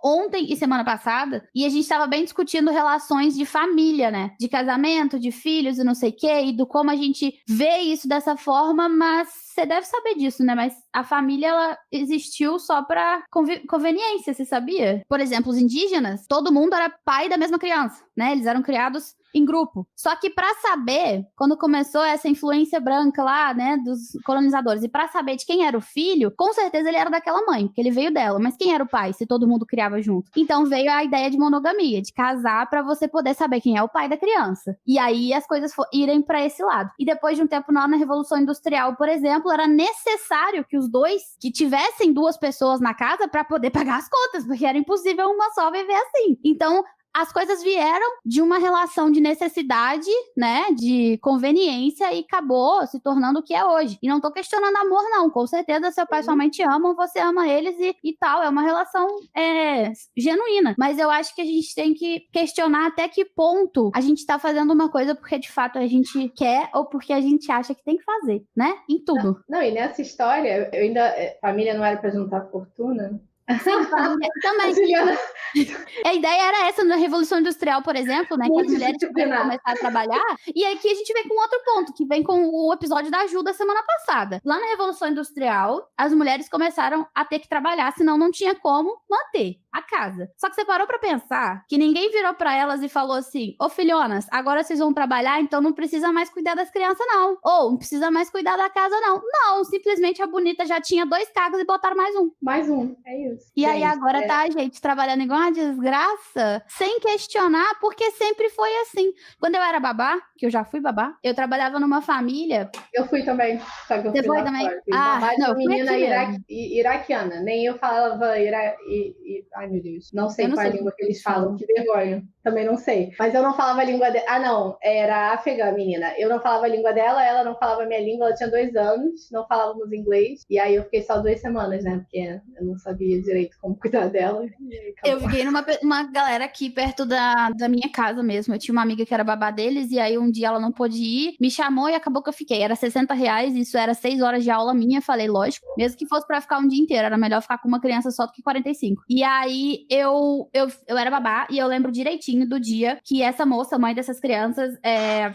ontem e semana passada, e a gente tava bem discutindo relações de família, né? De casamento, de filhos e não sei o quê, e do como a gente vê isso dessa forma, mas você deve saber disso, né? Mas a família, ela existiu só pra conveniência, você sabia? Por exemplo, os indígenas, todo mundo era pai da mesma criança, né? Eles eram criados em grupo. Só que pra saber, quando começou essa influência branca lá, né, dos colonizadores, e pra saber de quem era o filho, com certeza ele era daquela mãe, porque ele veio dela. Mas quem era o pai, se todo mundo criava junto? Então veio a ideia de monogamia, de casar pra você poder saber quem é o pai da criança. E aí as coisas irem pra esse lado. E depois de um tempo na Revolução Industrial, por exemplo, era necessário que os dois, que tivessem duas pessoas na casa pra poder pagar as contas, porque era impossível uma só viver assim. Então, as coisas vieram de uma relação de necessidade, né, de conveniência e acabou se tornando o que é hoje. E não tô questionando amor, não. Com certeza seu pai e sua mãe te amam, você ama eles e tal. É uma relação genuína. Mas eu acho que a gente tem que questionar até que ponto a gente tá fazendo uma coisa porque de fato a gente quer ou porque a gente acha que tem que fazer, né? Em tudo. Não, e nessa história, eu ainda... Família não era pra juntar fortuna? Sim, também. Juliana. A ideia era essa na Revolução Industrial, por exemplo, né? Que as mulheres tiveram que começar a trabalhar. E aqui a gente vem com outro ponto, que vem com o episódio da Ju da semana passada. Lá na Revolução Industrial, as mulheres começaram a ter que trabalhar, senão não tinha como manter a casa. Só que você parou pra pensar que ninguém virou pra elas e falou assim, ô filhonas, agora vocês vão trabalhar, então não precisa mais cuidar das crianças, não. Ou não precisa mais cuidar da casa, não. Não, simplesmente a bonita já tinha 2 cargos e botaram mais um. Mais um, é isso. E aí agora tá a gente trabalhando igual uma desgraça, sem questionar, porque sempre foi assim. Quando eu era babá, que eu já fui babá, eu trabalhava numa família... Eu fui também, só que eu Você fui foi lá também? fora. Babá de não, uma menina mesmo. iraquiana. Nem eu falava ai, meu Deus. Não sei qual é a língua que eles falam. Que vergonha. Também não sei. Mas eu não falava a língua dela. Ah, não. Era afegã, menina. Eu não falava a língua dela, ela não falava a minha língua. Ela tinha 2 anos, não falávamos inglês. E aí eu fiquei só 2 semanas, né? Porque eu não sabia direito como cuidar dela. Eu fiquei numa galera aqui perto da minha casa mesmo. Eu tinha uma amiga que era babá deles, e aí um dia ela não pôde ir, me chamou e acabou que eu fiquei. Era R$60, isso era 6 horas de aula minha. Falei, lógico, mesmo que fosse pra ficar um dia inteiro, era melhor ficar com uma criança só do que 45. E aí eu era babá, e eu lembro direitinho do dia que essa moça, mãe dessas crianças,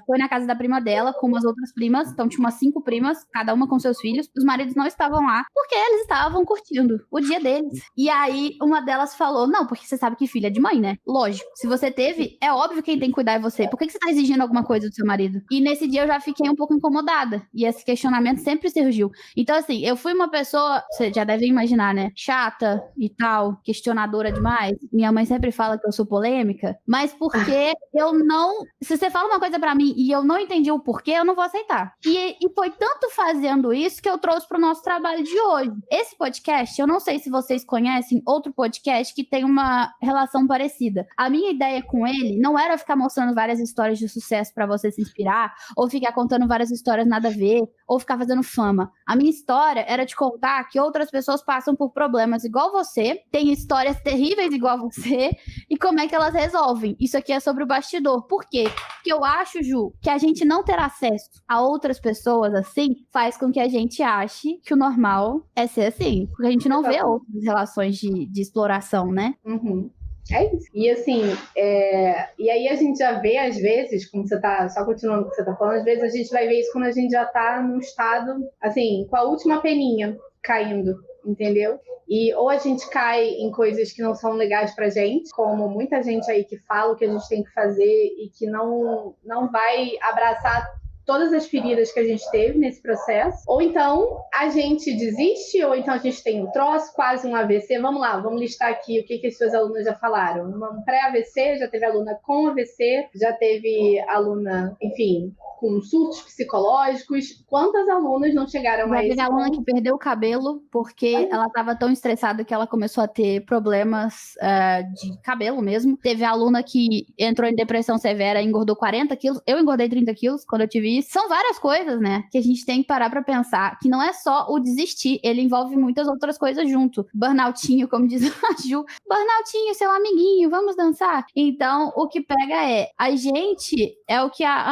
foi na casa da prima dela com umas outras primas. Então tinha umas 5 primas, cada uma com seus filhos. Os maridos não estavam lá, porque eles estavam curtindo o dia deles. E aí uma delas falou, não, porque você sabe que filha é de mãe, né? Lógico, se você teve, é óbvio que quem tem que cuidar é você. Por que você tá exigindo alguma coisa do seu marido? E nesse dia eu já fiquei um pouco incomodada. E esse questionamento sempre surgiu. Então assim, eu fui uma pessoa, você já deve imaginar, né? Chata e tal, questionadora demais. Minha mãe sempre fala que eu sou polêmica, mas porque eu não... Se você fala uma coisa pra mim e eu não entendi o porquê, eu não vou aceitar. E foi tanto fazendo isso que eu trouxe pro nosso trabalho de hoje. Esse podcast, eu não sei se vocês conhecem outro podcast que tem uma relação parecida. A minha ideia com ele não era ficar mostrando várias histórias de sucesso pra você se inspirar, ou ficar contando várias histórias nada a ver, ou ficar fazendo fama. A minha história era de contar que outras pessoas passam por problemas igual você, têm histórias terríveis igual você, e como é que elas resolvem. Isso aqui é sobre o bastidor. Por quê? Porque eu acho, Ju, que a gente não ter acesso a outras pessoas assim, faz com que a gente ache que o normal é ser assim. Porque a gente não vê outras relações de exploração, né? Uhum. É isso. E assim, e aí a gente já vê, às vezes, como você tá, só continuando o que você tá falando, às vezes a gente vai ver isso quando a gente já tá num estado, assim, com a última peninha caindo, entendeu? E ou a gente cai em coisas que não são legais pra gente, como muita gente aí que fala o que a gente tem que fazer e que não vai abraçar todas as feridas que a gente teve nesse processo, ou então a gente desiste, ou então a gente tem um troço, quase um AVC. Vamos lá, vamos listar aqui o que as suas alunas já falaram. Uma pré-AVC, já teve aluna com AVC, já teve aluna, enfim, com surtos psicológicos. Quantas alunas não chegaram a esse Teve aluna que perdeu o cabelo porque ela estava tão estressada que ela começou a ter problemas de cabelo mesmo. Teve aluna que entrou em depressão severa e engordou 40 quilos. Eu engordei 30 quilos quando eu tive isso. São várias coisas, né? Que a gente tem que parar pra pensar. Que não é só o desistir. Ele envolve muitas outras coisas junto. Burnoutinho, como diz a Ju. Burnoutinho, seu amiguinho, vamos dançar? Então, o que pega a gente, é o que a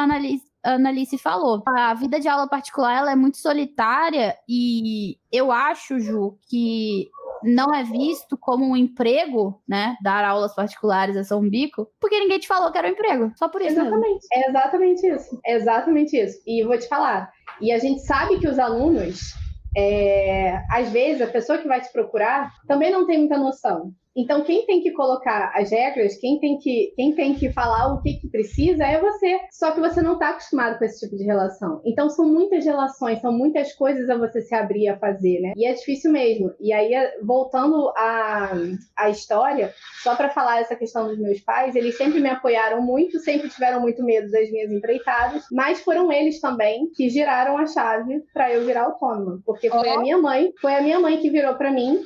Annalice falou. A vida de aula particular, ela é muito solitária e eu acho, Ju, que não é visto como um emprego, né? Dar aulas particulares é só um bico, porque ninguém te falou que era um emprego. Só por isso. Exatamente. Mesmo. É exatamente isso. É exatamente isso. E vou te falar. E a gente sabe que os alunos, às vezes, a pessoa que vai te procurar também não tem muita noção. Então, quem tem que colocar as regras, quem tem que falar o que precisa é você. Só que você não está acostumado com esse tipo de relação. Então, são muitas relações, são muitas coisas a você se abrir a fazer, né? E é difícil mesmo. E aí, voltando à história, só para falar essa questão dos meus pais, eles sempre me apoiaram muito, sempre tiveram muito medo das minhas empreitadas, mas foram eles também que giraram a chave para eu virar autônoma. Porque foi a minha mãe que virou para mim.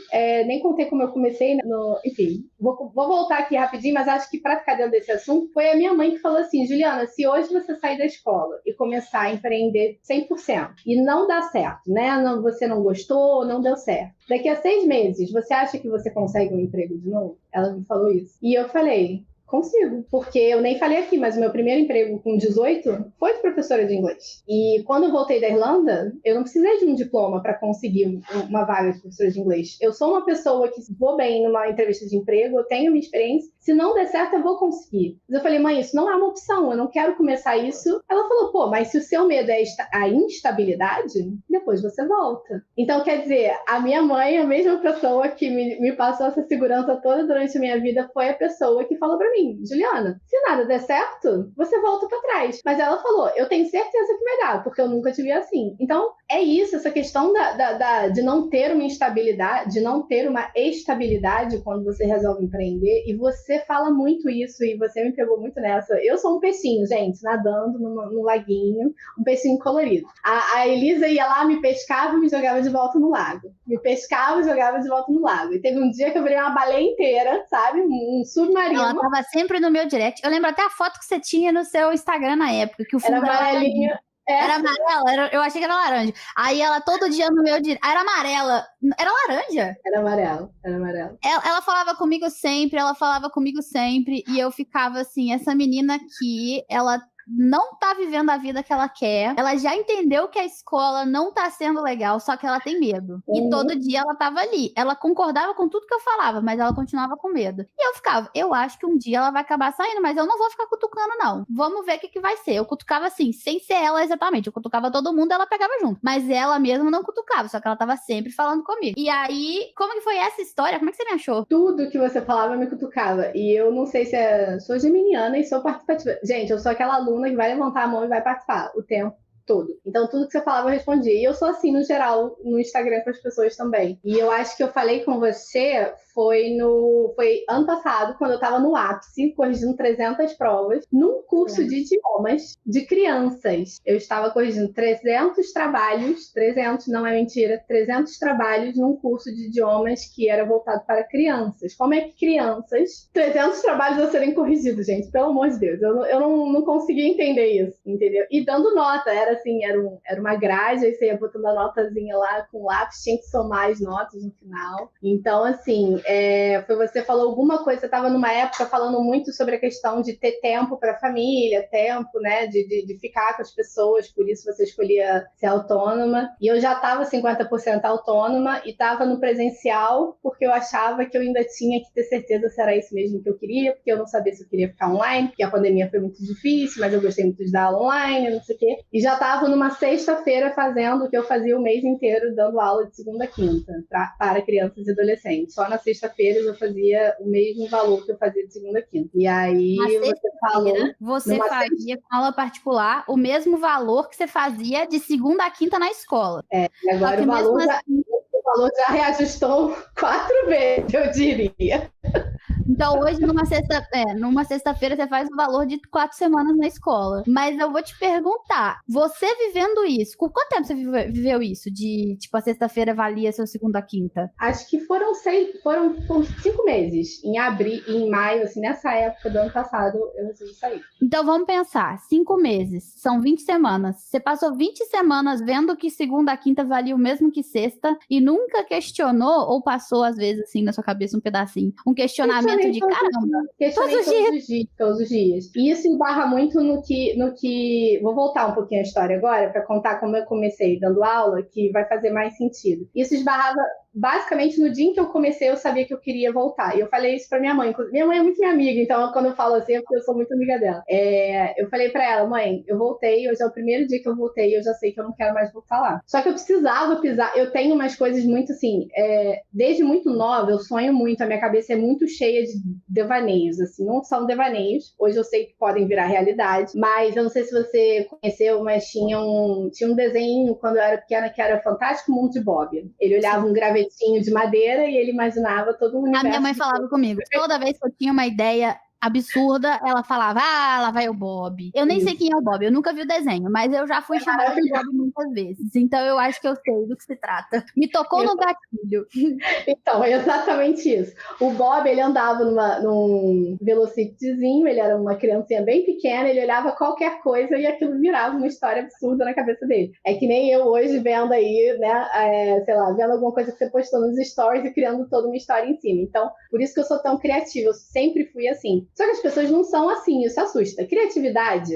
Nem contei como eu comecei enfim, vou voltar aqui rapidinho, mas acho que para ficar dentro desse assunto, foi a minha mãe que falou assim: Juliana, se hoje você sair da escola e começar a empreender 100% e não dá certo, né? Você não gostou, não deu certo. Daqui a 6 meses, você acha que você consegue um emprego de novo? Ela me falou isso. E eu falei: consigo, porque eu nem falei aqui, mas o meu primeiro emprego com 18 foi de professora de inglês. E quando eu voltei da Irlanda, eu não precisei de um diploma para conseguir uma vaga de professora de inglês. Eu sou uma pessoa que vou bem numa entrevista de emprego, eu tenho minha experiência, se não der certo eu vou conseguir. Mas eu falei: mãe, isso não é uma opção, eu não quero começar isso. Ela falou: pô, mas se o seu medo é a instabilidade, depois você volta. Então, quer dizer, a minha mãe, a mesma pessoa que me passou essa segurança toda durante a minha vida, foi a pessoa que falou pra mim: Juliana, se nada der certo, você volta pra trás. Mas ela falou: eu tenho certeza que vai dar, porque eu nunca te vi assim. Então, é isso, essa questão de não ter uma instabilidade, de não ter uma estabilidade quando você resolve empreender, e você fala muito isso, e você me pegou muito nessa. Eu sou um peixinho, gente, nadando no laguinho, um peixinho colorido. A Elisa ia lá, me pescava e me jogava de volta no lago. Me pescava e jogava de volta no lago. E teve um dia que eu virei uma baleia inteira, sabe? Um submarino. Ela tava sempre no meu direct. Eu lembro até a foto que você tinha no seu Instagram na época, que o fundo era amarelinho. Era amarela, eu achei que era laranja. Aí ela todo dia no meu direct. Era amarela. Era laranja? Era amarelo. Ela falava comigo sempre, e eu ficava assim: essa menina aqui, ela não tá vivendo a vida que ela quer, ela já entendeu que a escola não tá sendo legal, só que ela tem medo. E todo dia ela tava ali. Ela concordava com tudo que eu falava, mas ela continuava com medo. E eu ficava: eu acho que um dia ela vai acabar saindo, mas eu não vou ficar cutucando, não. Vamos ver o que vai ser. Eu cutucava assim, sem ser ela exatamente. Eu cutucava todo mundo e ela pegava junto. Mas ela mesma não cutucava, só que ela tava sempre falando comigo. E aí, como que foi essa história? Como é que você me achou? Tudo que você falava me cutucava. E eu não sei se sou geminiana e sou participativa. Gente, eu sou aquela aluna que vai levantar a mão e vai participar o tempo todo. Então, tudo que você falava, eu respondia. E eu sou assim, no geral, no Instagram com as pessoas também. E eu acho que eu falei com você foi ano passado, quando eu tava no ápice, corrigindo 300 provas, num curso de idiomas de crianças. Eu estava corrigindo 300 trabalhos, 300, não é mentira, 300 trabalhos num curso de idiomas que era voltado para crianças. Como é que crianças, 300 trabalhos a serem corrigidos, gente, pelo amor de Deus. Eu não conseguia entender isso, entendeu? E dando nota, era assim, era uma grade, aí você ia botando a notazinha lá com lápis, tinha que somar as notas no final. Então, assim, você falou alguma coisa, você estava numa época falando muito sobre a questão de ter tempo para a família, tempo, né, de ficar com as pessoas, por isso você escolhia ser autônoma. E eu já estava 50% autônoma e estava no presencial, porque eu achava que eu ainda tinha que ter certeza se era isso mesmo que eu queria, porque eu não sabia se eu queria ficar online, porque a pandemia foi muito difícil, mas eu gostei muito de dar aula online, não sei o quê. E já estava numa sexta-feira fazendo o que eu fazia o mês inteiro, dando aula de segunda a quinta para crianças e adolescentes. Só na sexta-feira eu fazia o mesmo valor que eu fazia de segunda a quinta. E aí você falou... Você fazia com aula particular o mesmo valor que você fazia de segunda a quinta na escola. E agora o valor já reajustou 4 vezes, eu diria. Então, hoje, numa sexta-feira, você faz o valor de 4 semanas na escola. Mas eu vou te perguntar, você vivendo isso, por quanto tempo você viveu isso? De, tipo, a sexta-feira valia seu segunda a quinta? Acho que foram 5 meses. Em maio, assim, nessa época do ano passado, eu resolvi sair. Então, vamos pensar. 5 meses, são 20 semanas. Você passou 20 semanas vendo que segunda a quinta valia o mesmo que sexta e nunca questionou, ou passou, às vezes, assim, na sua cabeça um pedacinho, um questionamento de caramba. Todos os dias. E isso embarra muito no que... Vou voltar um pouquinho a história agora para contar como eu comecei dando aula, que vai fazer mais sentido. Isso esbarrava basicamente no dia em que eu comecei, eu sabia que eu queria voltar. E eu falei isso pra minha mãe. Minha mãe é muito minha amiga, então quando eu falo assim, é porque eu sou muito amiga dela. Eu falei pra ela, mãe, eu voltei, hoje é o primeiro dia que eu voltei, eu já sei que eu não quero mais voltar lá. Só que eu precisava pisar, eu tenho umas coisas muito assim, desde muito nova, eu sonho muito, a minha cabeça é muito cheia de devaneios, assim, não são devaneios, hoje eu sei que podem virar realidade, mas eu não sei se você conheceu, mas tinha um desenho quando eu era pequena que era Fantástico Mundo de Bob. Ele olhava um gravetinho de madeira e ele imaginava todo o universo. A minha mãe falava comigo, toda vez que eu tinha uma ideia absurda, ela falava, lá vai o Bob. Eu nem sei quem é o Bob, eu nunca vi o desenho, mas eu já fui chamada de Bob muitas vezes, então eu acho que eu sei do que se trata. Me tocou no gatilho. Então, é exatamente isso. O Bob, ele andava num velocipedzinho, ele era uma criancinha bem pequena, ele olhava qualquer coisa e aquilo virava uma história absurda na cabeça dele. É que nem eu hoje vendo aí, né, sei lá, vendo alguma coisa que você postou nos stories e criando toda uma história em cima. Então, por isso que eu sou tão criativa, eu sempre fui assim. Só que as pessoas não são assim, isso assusta. Criatividade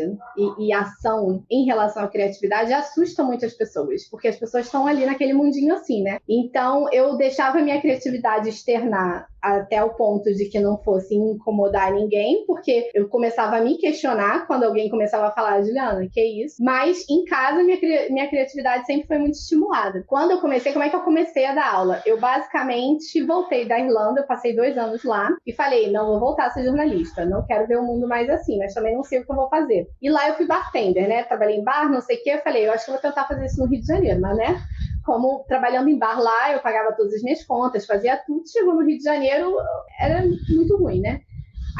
e ação em relação à criatividade assusta muito as pessoas, porque as pessoas estão ali naquele mundinho assim, né? Então, eu deixava a minha criatividade externar até o ponto de que não fosse incomodar ninguém, porque eu começava a me questionar quando alguém começava a falar, Juliana, que isso? Mas em casa, minha criatividade sempre foi muito estimulada. Quando eu comecei, como é que eu comecei a dar aula? Eu basicamente voltei da Irlanda, eu passei 2 anos lá, e falei, não vou voltar a ser jornalista, não quero ver o mundo mais assim, mas também não sei o que eu vou fazer. E lá eu fui bartender, né? Trabalhei em bar, não sei o que, eu falei, eu acho que eu vou tentar fazer isso no Rio de Janeiro, mas né? Como trabalhando em bar lá, eu pagava todas as minhas contas, fazia tudo, chegou no Rio de Janeiro, era muito ruim, né?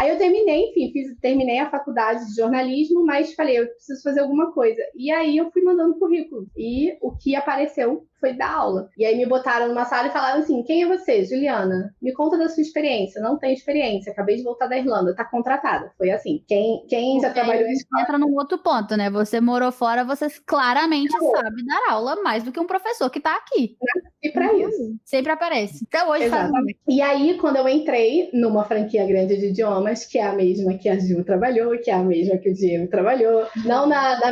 Aí eu terminei, enfim, terminei a faculdade de jornalismo, mas falei, eu preciso fazer alguma coisa. E aí eu fui mandando currículo. E o que apareceu foi dar aula. E aí me botaram numa sala e falaram assim, quem é você, Juliana? Me conta da sua experiência. Não tenho experiência, acabei de voltar da Irlanda, tá contratada. Foi assim. Quem já trabalhou em escola... Entra num outro ponto, né? Você morou fora, você claramente sabe dar aula mais do que um professor que tá aqui. E pra isso. Sempre aparece. Até hoje faz. E aí, quando eu entrei numa franquia grande de idiomas, que é a mesma que a Ju trabalhou, que é a mesma que o Diego trabalhou, não na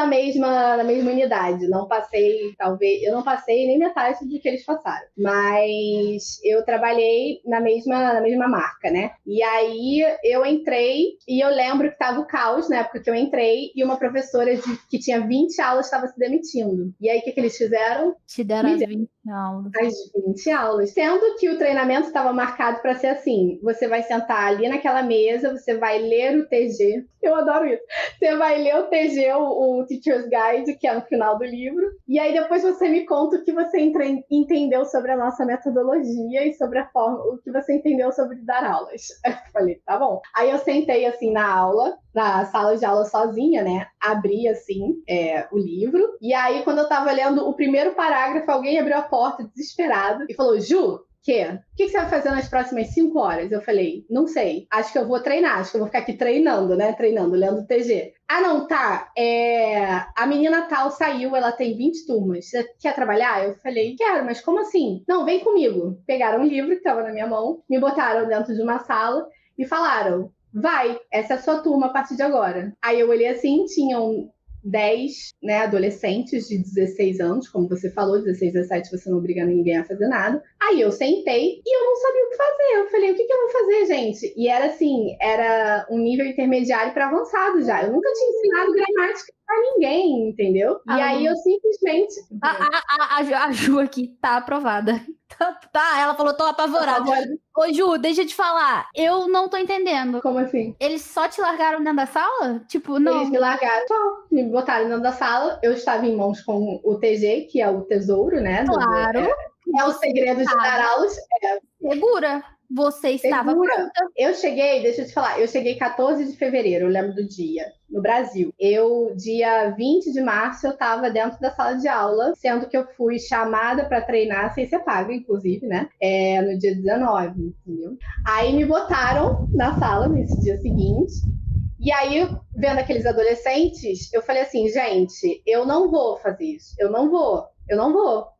mesma unidade, não passei, talvez, eu não passei nem metade do que eles passaram, mas eu trabalhei na mesma marca, né? E aí eu entrei e eu lembro que tava o caos na época que eu entrei e uma professora que tinha 20 aulas estava se demitindo. E aí o que eles fizeram? Te deram as 20 aulas. As 20 aulas. Sendo que o treinamento estava marcado para ser assim, você vai sentar ali naquela mesa, você vai ler o TG. Eu adoro isso. Você vai ler o TG, o Teacher's Guide, que é no final do livro, e aí depois você me conta o que você entendeu sobre a nossa metodologia e sobre a forma, o que você entendeu sobre dar aulas. Eu falei, tá bom. Aí eu sentei assim na aula, na sala de aula sozinha, né? Abri assim o livro, e aí quando eu tava lendo o primeiro parágrafo, alguém abriu a porta desesperado e falou, Ju, quê? O que você vai fazer nas próximas 5 horas? Eu falei, não sei. Acho que eu vou treinar. Acho que eu vou ficar aqui treinando, né? Treinando, lendo o TG. Ah, não, tá. A menina tal saiu, ela tem 20 turmas. Você quer trabalhar? Eu falei, quero, mas como assim? Não, vem comigo. Pegaram um livro que estava na minha mão, me botaram dentro de uma sala e falaram, vai, essa é a sua turma a partir de agora. Aí eu olhei assim, tinham 10, né, adolescentes de 16 anos, como você falou, 16, 17, você não obriga ninguém a fazer nada. Aí eu sentei e eu não sabia o que fazer. Eu falei, o que eu vou fazer, gente? E era assim, era um nível intermediário para avançado já. Eu nunca tinha ensinado gramática pra ninguém, entendeu? E aí eu simplesmente... A Ju aqui tá aprovada. Tá, ela falou, tô apavorada. Ô, Ju, deixa eu te falar. Eu não tô entendendo. Como assim? Eles só te largaram dentro da sala? Tipo, não. Eles me largaram só, me botaram dentro da sala. Eu estava em mãos com o TG, que é o tesouro, né? Claro. É o segredo de dar aulas. Segura. Você estava pronta. Eu cheguei, deixa eu te falar, eu cheguei 14 de fevereiro, eu lembro do dia, no Brasil. Dia 20 de março, eu estava dentro da sala de aula, sendo que eu fui chamada para treinar, sem ser paga, inclusive, né? No dia 19, entendeu? Aí me botaram na sala nesse dia seguinte. E aí, vendo aqueles adolescentes, eu falei assim, gente, eu não vou fazer isso, eu não vou.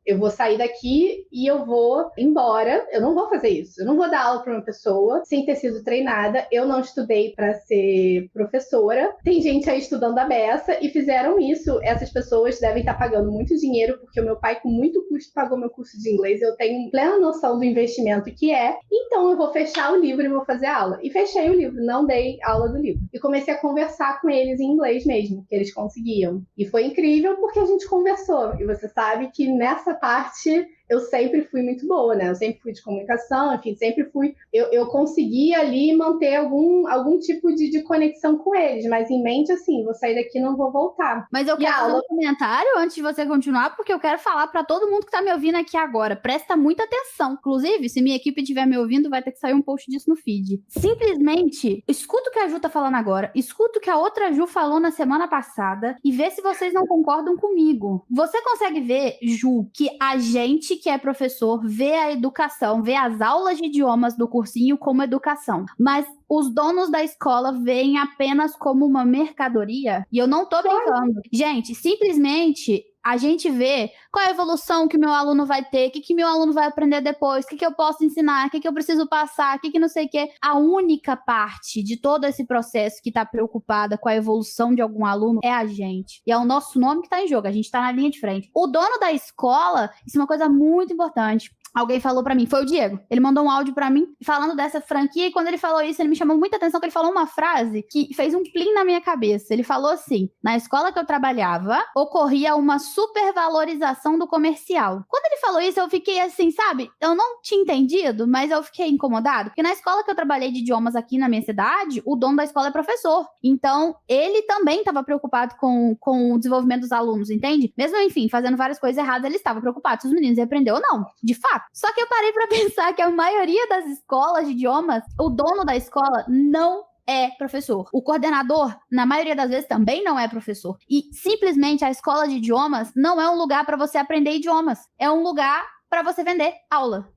Eu vou sair daqui e eu vou embora. Eu não vou fazer isso. Eu não vou dar aula para uma pessoa sem ter sido treinada. Eu não estudei para ser professora. Tem gente aí estudando a beça e fizeram isso. Essas pessoas devem estar pagando muito dinheiro, porque o meu pai, com muito custo, pagou meu curso de inglês. Eu tenho plena noção do investimento que é. Então, eu vou fechar o livro e vou fazer aula. E fechei o livro, não dei aula do livro. E comecei a conversar com eles em inglês mesmo, que eles conseguiam. E foi incrível porque a gente conversou. E você sabe que nessa parte eu sempre fui muito boa, né? Eu sempre fui de comunicação, enfim, sempre fui... Eu conseguia ali manter algum tipo de conexão com eles, mas em mente, assim, vou sair daqui e não vou voltar. Mas eu quero fazer um comentário antes de você continuar, porque eu quero falar pra todo mundo que tá me ouvindo aqui agora. Presta muita atenção. Inclusive, se minha equipe estiver me ouvindo, vai ter que sair um post disso no feed. Simplesmente, escuta o que a Ju tá falando agora, escuta o que a outra Ju falou na semana passada e vê se vocês não concordam comigo. Você consegue ver, Ju, que a gente que é professor vê a educação, vê as aulas de idiomas do cursinho como educação, mas os donos da escola veem apenas como uma mercadoria? E eu não tô brincando. Gente, simplesmente a gente vê qual é a evolução que meu aluno vai ter, o que meu aluno vai aprender depois, o que eu posso ensinar, o que eu preciso passar, o que não sei o que. A única parte de todo esse processo que tá preocupada com a evolução de algum aluno é a gente. E é o nosso nome que tá em jogo, a gente tá na linha de frente. O dono da escola, isso é uma coisa muito importante. Alguém falou pra mim, foi o Diego. Ele mandou um áudio pra mim falando dessa franquia e quando ele falou isso, ele me chamou muita atenção que ele falou uma frase que fez um plim na minha cabeça. Ele falou assim, na escola que eu trabalhava, ocorria uma supervalorização do comercial. Quando ele falou isso, eu fiquei assim, sabe? Eu não tinha entendido, mas eu fiquei incomodado. Porque na escola que eu trabalhei de idiomas aqui na minha cidade, o dono da escola é professor. Então, ele também estava preocupado com o desenvolvimento dos alunos, entende? Mesmo, enfim, fazendo várias coisas erradas, ele estava preocupado se os meninos iam aprender ou não, de fato. Só que eu parei pra pensar que a maioria das escolas de idiomas, o dono da escola não é professor. O coordenador, na maioria das vezes, também não é professor. E simplesmente a escola de idiomas não é um lugar para você aprender idiomas. É um lugar para você vender aula.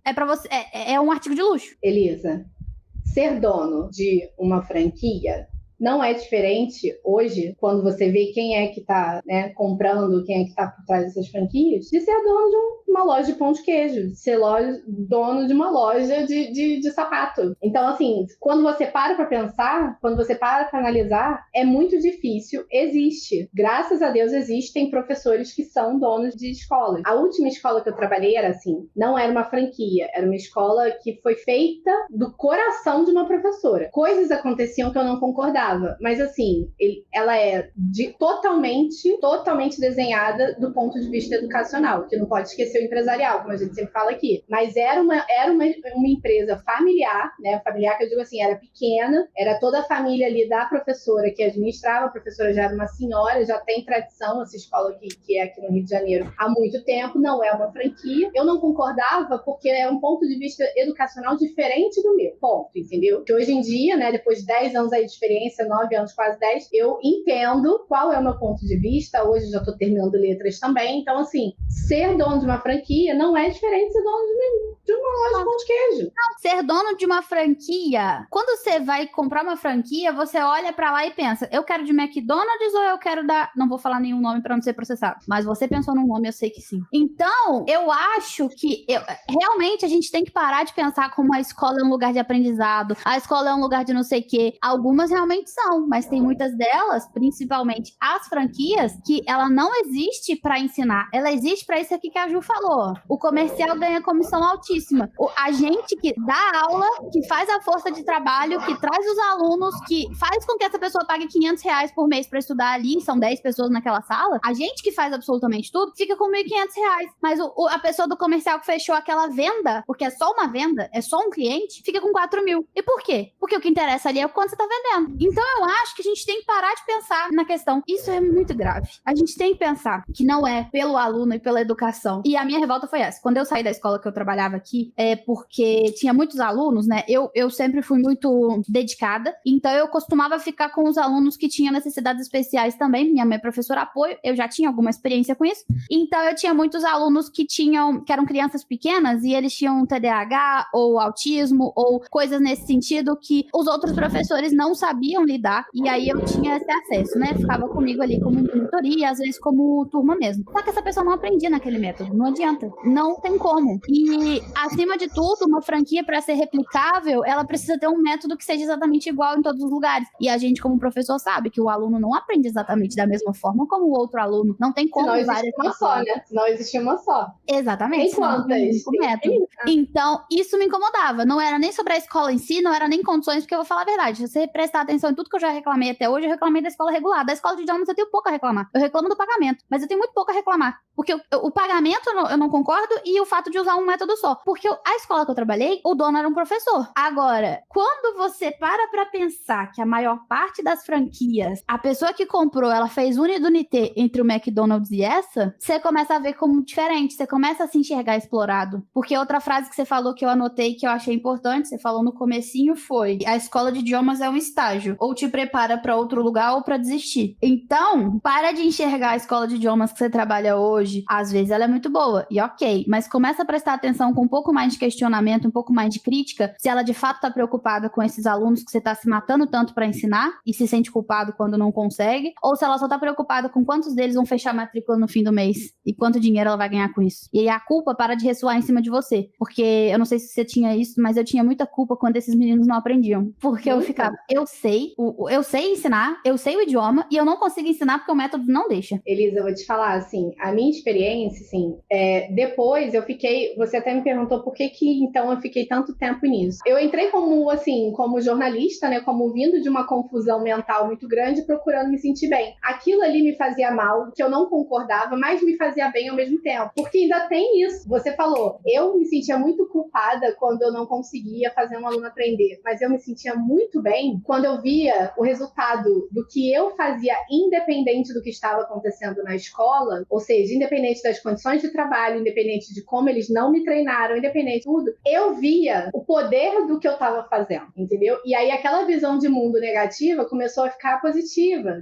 É um artigo de luxo. Elisa, ser dono de uma franquia não é diferente hoje, quando você vê quem é que está, né, comprando, quem é que está por trás dessas franquias, de ser dono de uma loja de pão de queijo, de ser dono de uma loja de sapato. Então, assim, quando você para pensar, quando você para analisar, é muito difícil. Existe. Graças a Deus existem professores que são donos de escolas. A última escola que eu trabalhei era assim, não era uma franquia, era uma escola que foi feita do coração de uma professora. Coisas aconteciam que eu não concordava. Mas assim, ela é totalmente desenhada do ponto de vista educacional, que não pode esquecer o empresarial, como a gente sempre fala aqui. Mas era uma empresa familiar, né? Familiar que eu digo assim, era pequena, era toda a família ali da professora que administrava, a professora já era uma senhora, já tem tradição, essa escola que é aqui no Rio de Janeiro há muito tempo, não é uma franquia. Eu não concordava porque é um ponto de vista educacional diferente do meu, ponto, entendeu? Que hoje em dia, né, depois de 10 anos aí de experiência, 9 anos, quase 10, eu entendo qual é o meu ponto de vista. Hoje eu já estou terminando letras também. Então, assim, ser dono de uma franquia não é diferente de ser dono de uma loja de pão de queijo. Ser dono de uma franquia, quando você vai comprar uma franquia, você olha pra lá e pensa, eu quero de McDonald's ou eu quero da... Não vou falar nenhum nome pra não ser processado, mas você pensou num nome, eu sei que sim. Então, eu acho que realmente a gente tem que parar de pensar como a escola é um lugar de aprendizado, a escola é um lugar de não sei o quê. Algumas realmente são, mas tem muitas delas, principalmente as franquias, que ela não existe pra ensinar, ela existe pra isso aqui que a Ju falou. O comercial ganha comissão altíssima. A gente que dá aula, que faz a força de trabalho, que traz os alunos, que faz com que essa pessoa pague R$500 por mês pra estudar ali, são 10 pessoas naquela sala, a gente que faz absolutamente tudo, fica com R$1.500. Mas a pessoa do comercial que fechou aquela venda, porque é só uma venda, é só um cliente, fica com 4.000. E por quê? Porque o que interessa ali é o quanto você tá vendendo. Então eu acho que a gente tem que parar de pensar na questão. Isso é muito grave. A gente tem que pensar que não é pelo aluno e pela educação. E a minha revolta foi essa. Quando eu saí da escola que eu trabalhava aqui, porque tinha muitos alunos, né? Eu sempre fui muito dedicada, então eu costumava ficar com os alunos que tinham necessidades especiais também. Minha mãe é professora apoio, eu já tinha alguma experiência com isso. Então eu tinha muitos alunos que eram crianças pequenas e eles tinham TDAH ou autismo ou coisas nesse sentido que os outros professores não sabiam lidar, e aí eu tinha esse acesso, né? Ficava comigo ali como monitoria, às vezes como turma mesmo. Só que essa pessoa não aprendia naquele método, não adianta, não tem como. E acima de tudo, uma franquia para ser replicável, ela precisa ter um método que seja exatamente igual em todos os lugares. E a gente como professor sabe que o aluno não aprende exatamente da mesma forma como o outro aluno. Não tem como várias uma só, né? Não existia uma só. Exatamente. Tem quantas? Então, isso me incomodava. Não era nem sobre a escola em si, não era nem condições, porque eu vou falar a verdade. Se você prestar atenção em tudo que eu já reclamei até hoje, eu reclamei da escola regular. Da escola de idiomas eu tenho pouco a reclamar. Eu reclamo do pagamento, mas eu tenho muito pouco a reclamar. Porque o pagamento eu não concordo, e o fato de usar um método só. Porque a escola que eu trabalhei, o dono era um professor. Agora, quando você para pensar que a maior parte das franquias, a pessoa que comprou, ela fez unidunité entre o McDonald's e essa, você começa a ver como diferente, você começa a se enxergar explorado. Porque outra frase que você falou que eu anotei, que eu achei importante, você falou no comecinho, foi: a escola de idiomas é um estágio, ou te prepara para outro lugar ou para desistir. Então, para de enxergar a escola de idiomas que você trabalha hoje, às vezes ela é muito boa, e ok, mas começa a prestar atenção com um pouco mais de questionamento, um pouco mais de crítica, se ela de fato está preocupada com esses alunos que você está se matando tanto para ensinar e se sente culpado quando não consegue, ou se ela só está preocupada com quantos deles vão fechar a matrícula no fim do mês e quanto dinheiro ela vai ganhar com isso. E aí a culpa para de ressoar em cima de você, porque eu não sei se você tinha isso, mas eu tinha muita culpa quando esses meninos não aprendiam, porque eu ficava, eu sei ensinar, eu sei o idioma e eu não consigo ensinar porque o método não deixa. Elisa, eu vou te falar, assim, a minha experiência, assim, depois eu fiquei, você até me perguntou por que então eu fiquei tanto tempo nisso. Eu entrei como jornalista, né, como vindo de uma confusão mental muito grande, procurando me sentir bem. Aquilo ali me fazia mal, que eu não concordava, mas me fazia bem ao mesmo tempo, porque ainda tem isso. Você falou, eu me sentia muito culpada quando eu não conseguia fazer um aluno aprender, mas eu me sentia muito bem quando eu via o resultado do que eu fazia, independente do que estava acontecendo na escola, ou seja, independente das condições de trabalho, independente de como eles não me treinaram, independente de tudo, eu via o poder do que eu estava fazendo, entendeu? E aí aquela visão de mundo negativa começou a ficar positiva,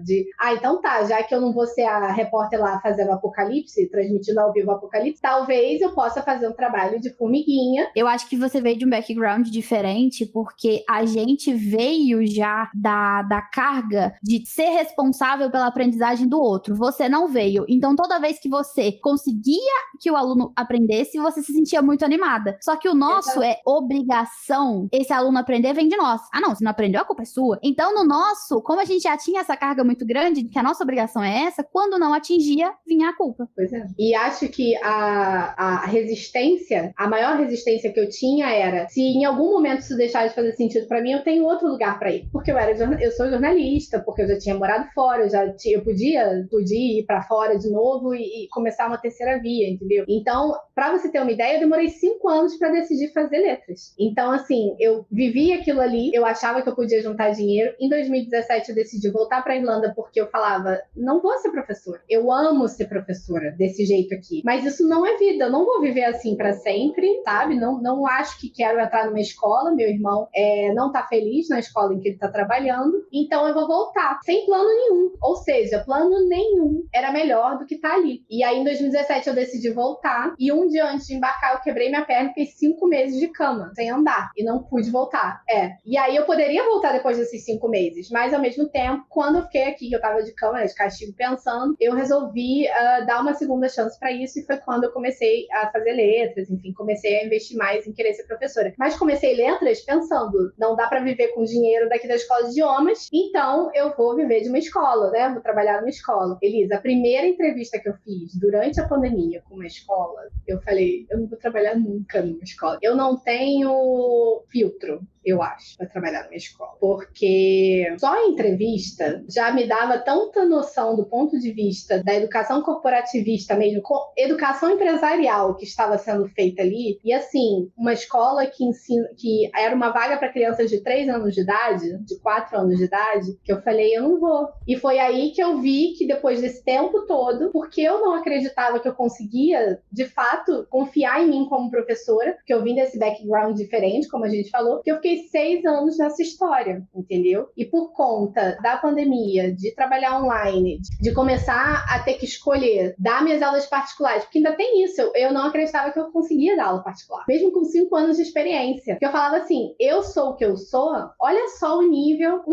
então tá, já que eu não vou ser a repórter lá fazendo apocalipse, transmitindo ao vivo o apocalipse, talvez eu possa fazer um trabalho de formiguinha. Eu acho que você veio de um background diferente, porque a gente veio já da carga de ser responsável pela aprendizagem do outro. Você não veio. Então, toda vez que você conseguia que o aluno aprendesse, você se sentia muito animada. Só que o nosso é obrigação. Esse aluno aprender vem de nós. Ah, não, se não aprendeu, a culpa é sua. Então, no nosso, como a gente já tinha essa carga muito grande, que a nossa obrigação é essa, quando não atingia, vinha a culpa. Pois é. E acho que a resistência, a maior resistência que eu tinha era, se em algum momento isso deixar de fazer sentido pra mim, eu tenho outro lugar pra ir. Porque eu sou jornalista, porque eu já tinha morado fora, eu podia ir pra fora de novo e começar uma terceira via, entendeu? Então, pra você ter uma ideia, eu demorei 5 anos pra decidir fazer letras. Então, assim, eu vivi aquilo ali, eu achava que eu podia juntar dinheiro. Em 2017, eu decidi voltar pra Irlanda porque eu falava, não vou ser professora. Eu amo ser professora desse jeito aqui. Mas isso não é vida. Eu não vou viver assim pra sempre, sabe? Não acho que quero entrar numa escola. Meu irmão não tá feliz na escola em que ele tá trabalhando. Então, eu vou voltar. Sem plano nenhum. Ou seja, plano nenhum era melhor do que tá ali. E aí, em 2017, eu decidi voltar. E um dia antes de embarcar, eu quebrei minha perna, fiquei 5 meses de cama, sem andar, e não pude voltar. E aí eu poderia voltar depois desses 5 meses, mas ao mesmo tempo, quando eu fiquei aqui, que eu tava de cama, de castigo pensando, eu resolvi dar uma segunda chance pra isso, e foi quando eu comecei a fazer letras, enfim, comecei a investir mais em querer ser professora. Mas comecei letras pensando, não dá pra viver com dinheiro daqui da escola de idiomas, então eu vou viver de uma escola, né? Vou trabalhar numa escola. Elisa, a primeira entrevista que eu fiz durante a pandemia com uma escola, eu falei, eu não vou trabalhar nunca numa escola. Eu não tenho filtro, eu acho, para trabalhar numa escola. Porque só a entrevista já me dava tanta noção do ponto de vista da educação corporativista mesmo, com educação empresarial que estava sendo feita ali. E assim, uma escola que era uma vaga para crianças de 3 anos de idade, de 4 anos de idade, que eu falei, eu não vou. E foi aí que eu vi que depois desse tempo todo, porque eu não acreditava que eu conseguia, de fato, confiar em mim como professora, porque eu vim desse background diferente, como a gente falou, que eu fiquei 6 anos nessa história, entendeu? E por conta da pandemia, de trabalhar online, de começar a ter que escolher dar minhas aulas particulares, porque ainda tem isso, eu não acreditava que eu conseguia dar aula particular, mesmo com 5 anos de experiência. Porque eu falava assim, eu sou o que eu sou, olha só o nível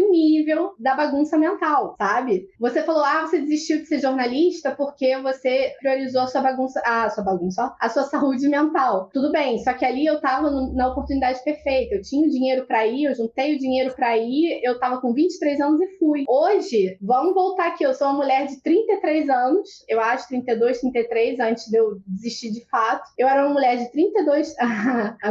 da bagunça mental, sabe? Você falou, você desistiu de ser jornalista porque você priorizou a sua saúde mental. Tudo bem, só que ali eu tava na oportunidade perfeita, eu tinha o dinheiro pra ir, eu juntei o dinheiro pra ir, eu tava com 23 anos e fui. Hoje, vamos voltar aqui, eu sou uma mulher de 33 anos, eu acho 32, 33, antes de eu desistir de fato. Eu era uma mulher de 32...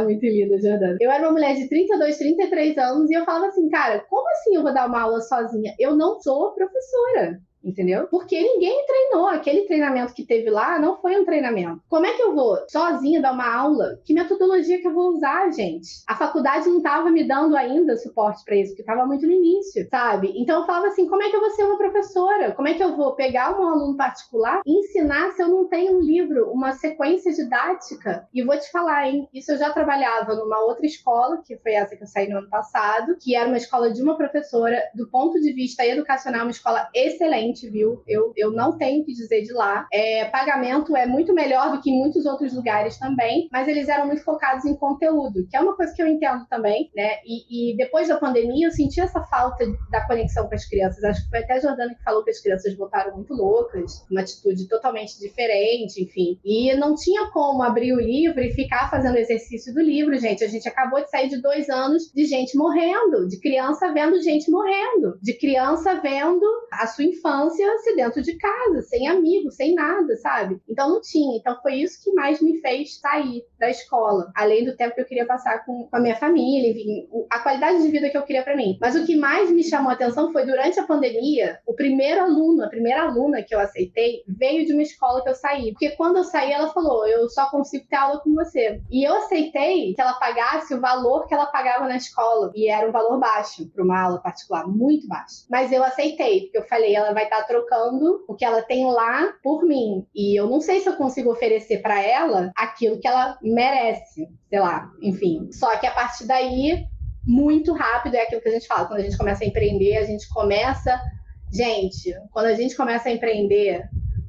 muito linda, Jordana. Eu era uma mulher de 32, 33 anos e eu falava assim, cara, como assim eu vou dar uma aula sozinha? Eu não sou professora. Entendeu? Porque ninguém treinou. Aquele treinamento que teve lá não foi um treinamento. Como é que eu vou sozinha dar uma aula? Que metodologia que eu vou usar, gente? A faculdade não estava me dando ainda suporte para isso, porque estava muito no início, sabe? Então eu falava assim, como é que eu vou ser uma professora? Como é que eu vou pegar um aluno particular e ensinar se eu não tenho um livro, uma sequência didática? E vou te falar, hein? Isso eu já trabalhava numa outra escola, que foi essa que eu saí no ano passado, que era uma escola de uma professora, do ponto de vista educacional, uma escola excelente, viu? Eu não tenho o que dizer de lá. Pagamento é muito melhor do que em muitos outros lugares também, mas eles eram muito focados em conteúdo, que é uma coisa que eu entendo também, né? E depois da pandemia eu senti essa falta da conexão com as crianças. Acho que foi até a Jordana que falou que as crianças voltaram muito loucas, uma atitude totalmente diferente, enfim. E não tinha como abrir o livro e ficar fazendo exercício do livro, gente. A gente acabou de sair de 2 anos de gente morrendo, de criança vendo gente morrendo, de criança vendo a sua infância se dentro de casa, sem amigos, sem nada, sabe? Então não tinha. Então foi isso que mais me fez sair da escola, além do tempo que eu queria passar com a minha família, enfim, a qualidade de vida que eu queria pra mim. Mas o que mais me chamou a atenção foi, durante a pandemia, a primeira aluna que eu aceitei veio de uma escola que eu saí. Porque quando eu saí, ela falou, eu só consigo ter aula com você. E eu aceitei que ela pagasse o valor que ela pagava na escola. E era um valor baixo para uma aula particular, muito baixo. Mas eu aceitei, porque eu falei, ela vai estar trocando o que ela tem lá por mim. E eu não sei se eu consigo oferecer para ela aquilo que ela merece, sei lá, enfim. Só que a partir daí, muito rápido, é aquilo que a gente fala, quando a gente começa a empreender, quando a gente começa a empreender,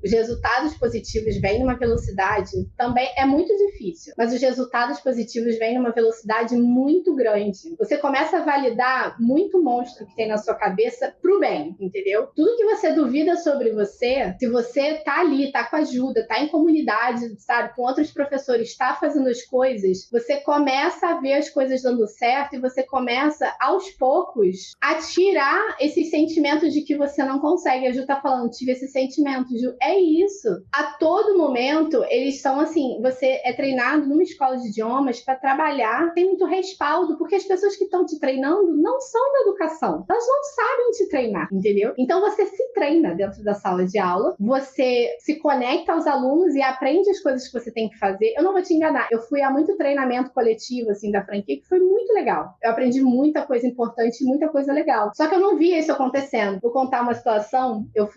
os resultados positivos vêm numa velocidade, também é muito difícil, mas os resultados positivos vêm numa velocidade muito grande. Você começa a validar muito monstro que tem na sua cabeça pro bem, entendeu? Tudo que você duvida sobre você, se você tá ali, tá com ajuda, tá em comunidade, sabe, com outros professores, tá fazendo as coisas, você começa a ver as coisas dando certo e você começa, aos poucos, a tirar esses sentimentos de que você não consegue. A Ju tá falando, tive esse sentimento, Ju, é isso. A todo momento, eles são assim, você é treinado numa escola de idiomas para trabalhar, tem muito respaldo, porque as pessoas que estão te treinando não são da educação. Elas não sabem te treinar, entendeu? Então você se treina dentro da sala de aula, você se conecta aos alunos e aprende as coisas que você tem que fazer. Eu não vou te enganar, eu fui a muito treinamento coletivo, assim, da franquia, que foi muito legal. Eu aprendi muita coisa importante e muita coisa legal. Só que eu não via isso acontecendo. Vou contar uma situação, eu